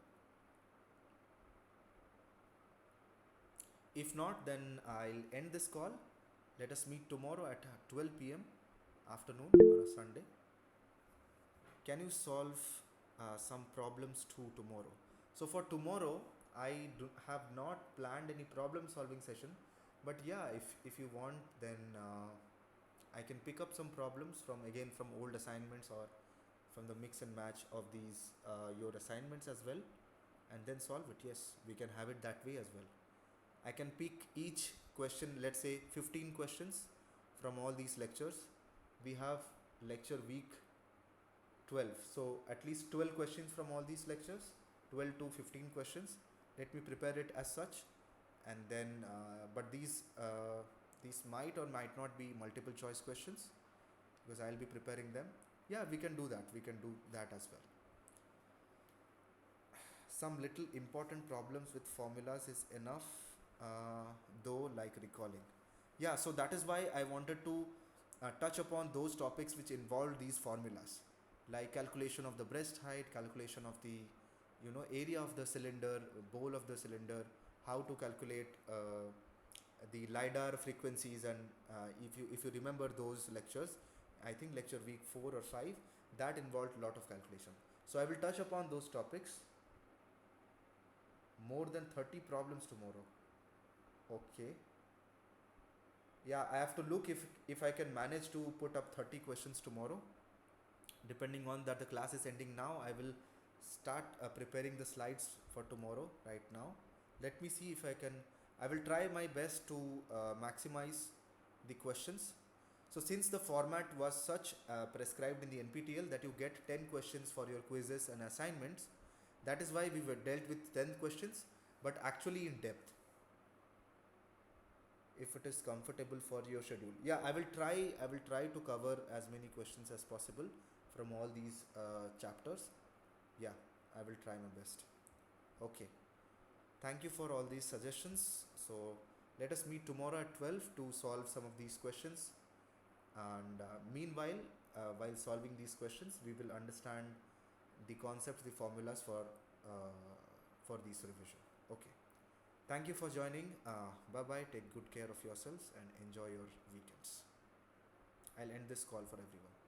If not, then I'll end this call. Let us meet tomorrow at 12 p.m. afternoon on a Sunday. Can you solve some problems to tomorrow. So for tomorrow, have not planned any problem solving session, but yeah, if you want, then I can pick up some problems from again from old assignments or from the mix and match of these your assignments as well, and then solve it. Yes, we can have it that way as well. I can pick each question, let's say 15 questions from all these lectures. We have lecture week 12, so at least 12 questions from all these lectures, 12 to 15 questions. Let me prepare it as such, and then but these might or might not be multiple choice questions because I'll be preparing them. Yeah, we can do that. We can do that as well. Some little important problems with formulas is enough, though, like recalling. Yeah, so that is why I wanted to touch upon those topics which involve these formulas, like calculation of the breast height, calculation of the area of the cylinder, bowl of the cylinder, how to calculate the lidar frequencies, and if you remember those lectures, I think lecture week 4 or 5, that involved a lot of calculation. So I will touch upon those topics. More than 30 problems tomorrow. Okay. Yeah, I have to look if I can manage to put up 30 questions tomorrow. Depending on that the class is ending now, I will start preparing the slides for tomorrow right now. Let me see if I will try my best to maximize the questions. So since the format was such prescribed in the NPTEL that you get 10 questions for your quizzes and assignments, that is why we were dealt with 10 questions, but actually in depth, if it is comfortable for your schedule. Yeah, I will try to cover as many questions as possible from all these chapters. Yeah, I will try my best. Okay, thank you for all these suggestions. So let us meet tomorrow at 12 to solve some of these questions, and meanwhile, while solving these questions, we will understand the concepts, the formulas for this revision. Okay, thank you for joining. Bye bye, take good care of yourselves and enjoy your weekends. I'll end this call for everyone.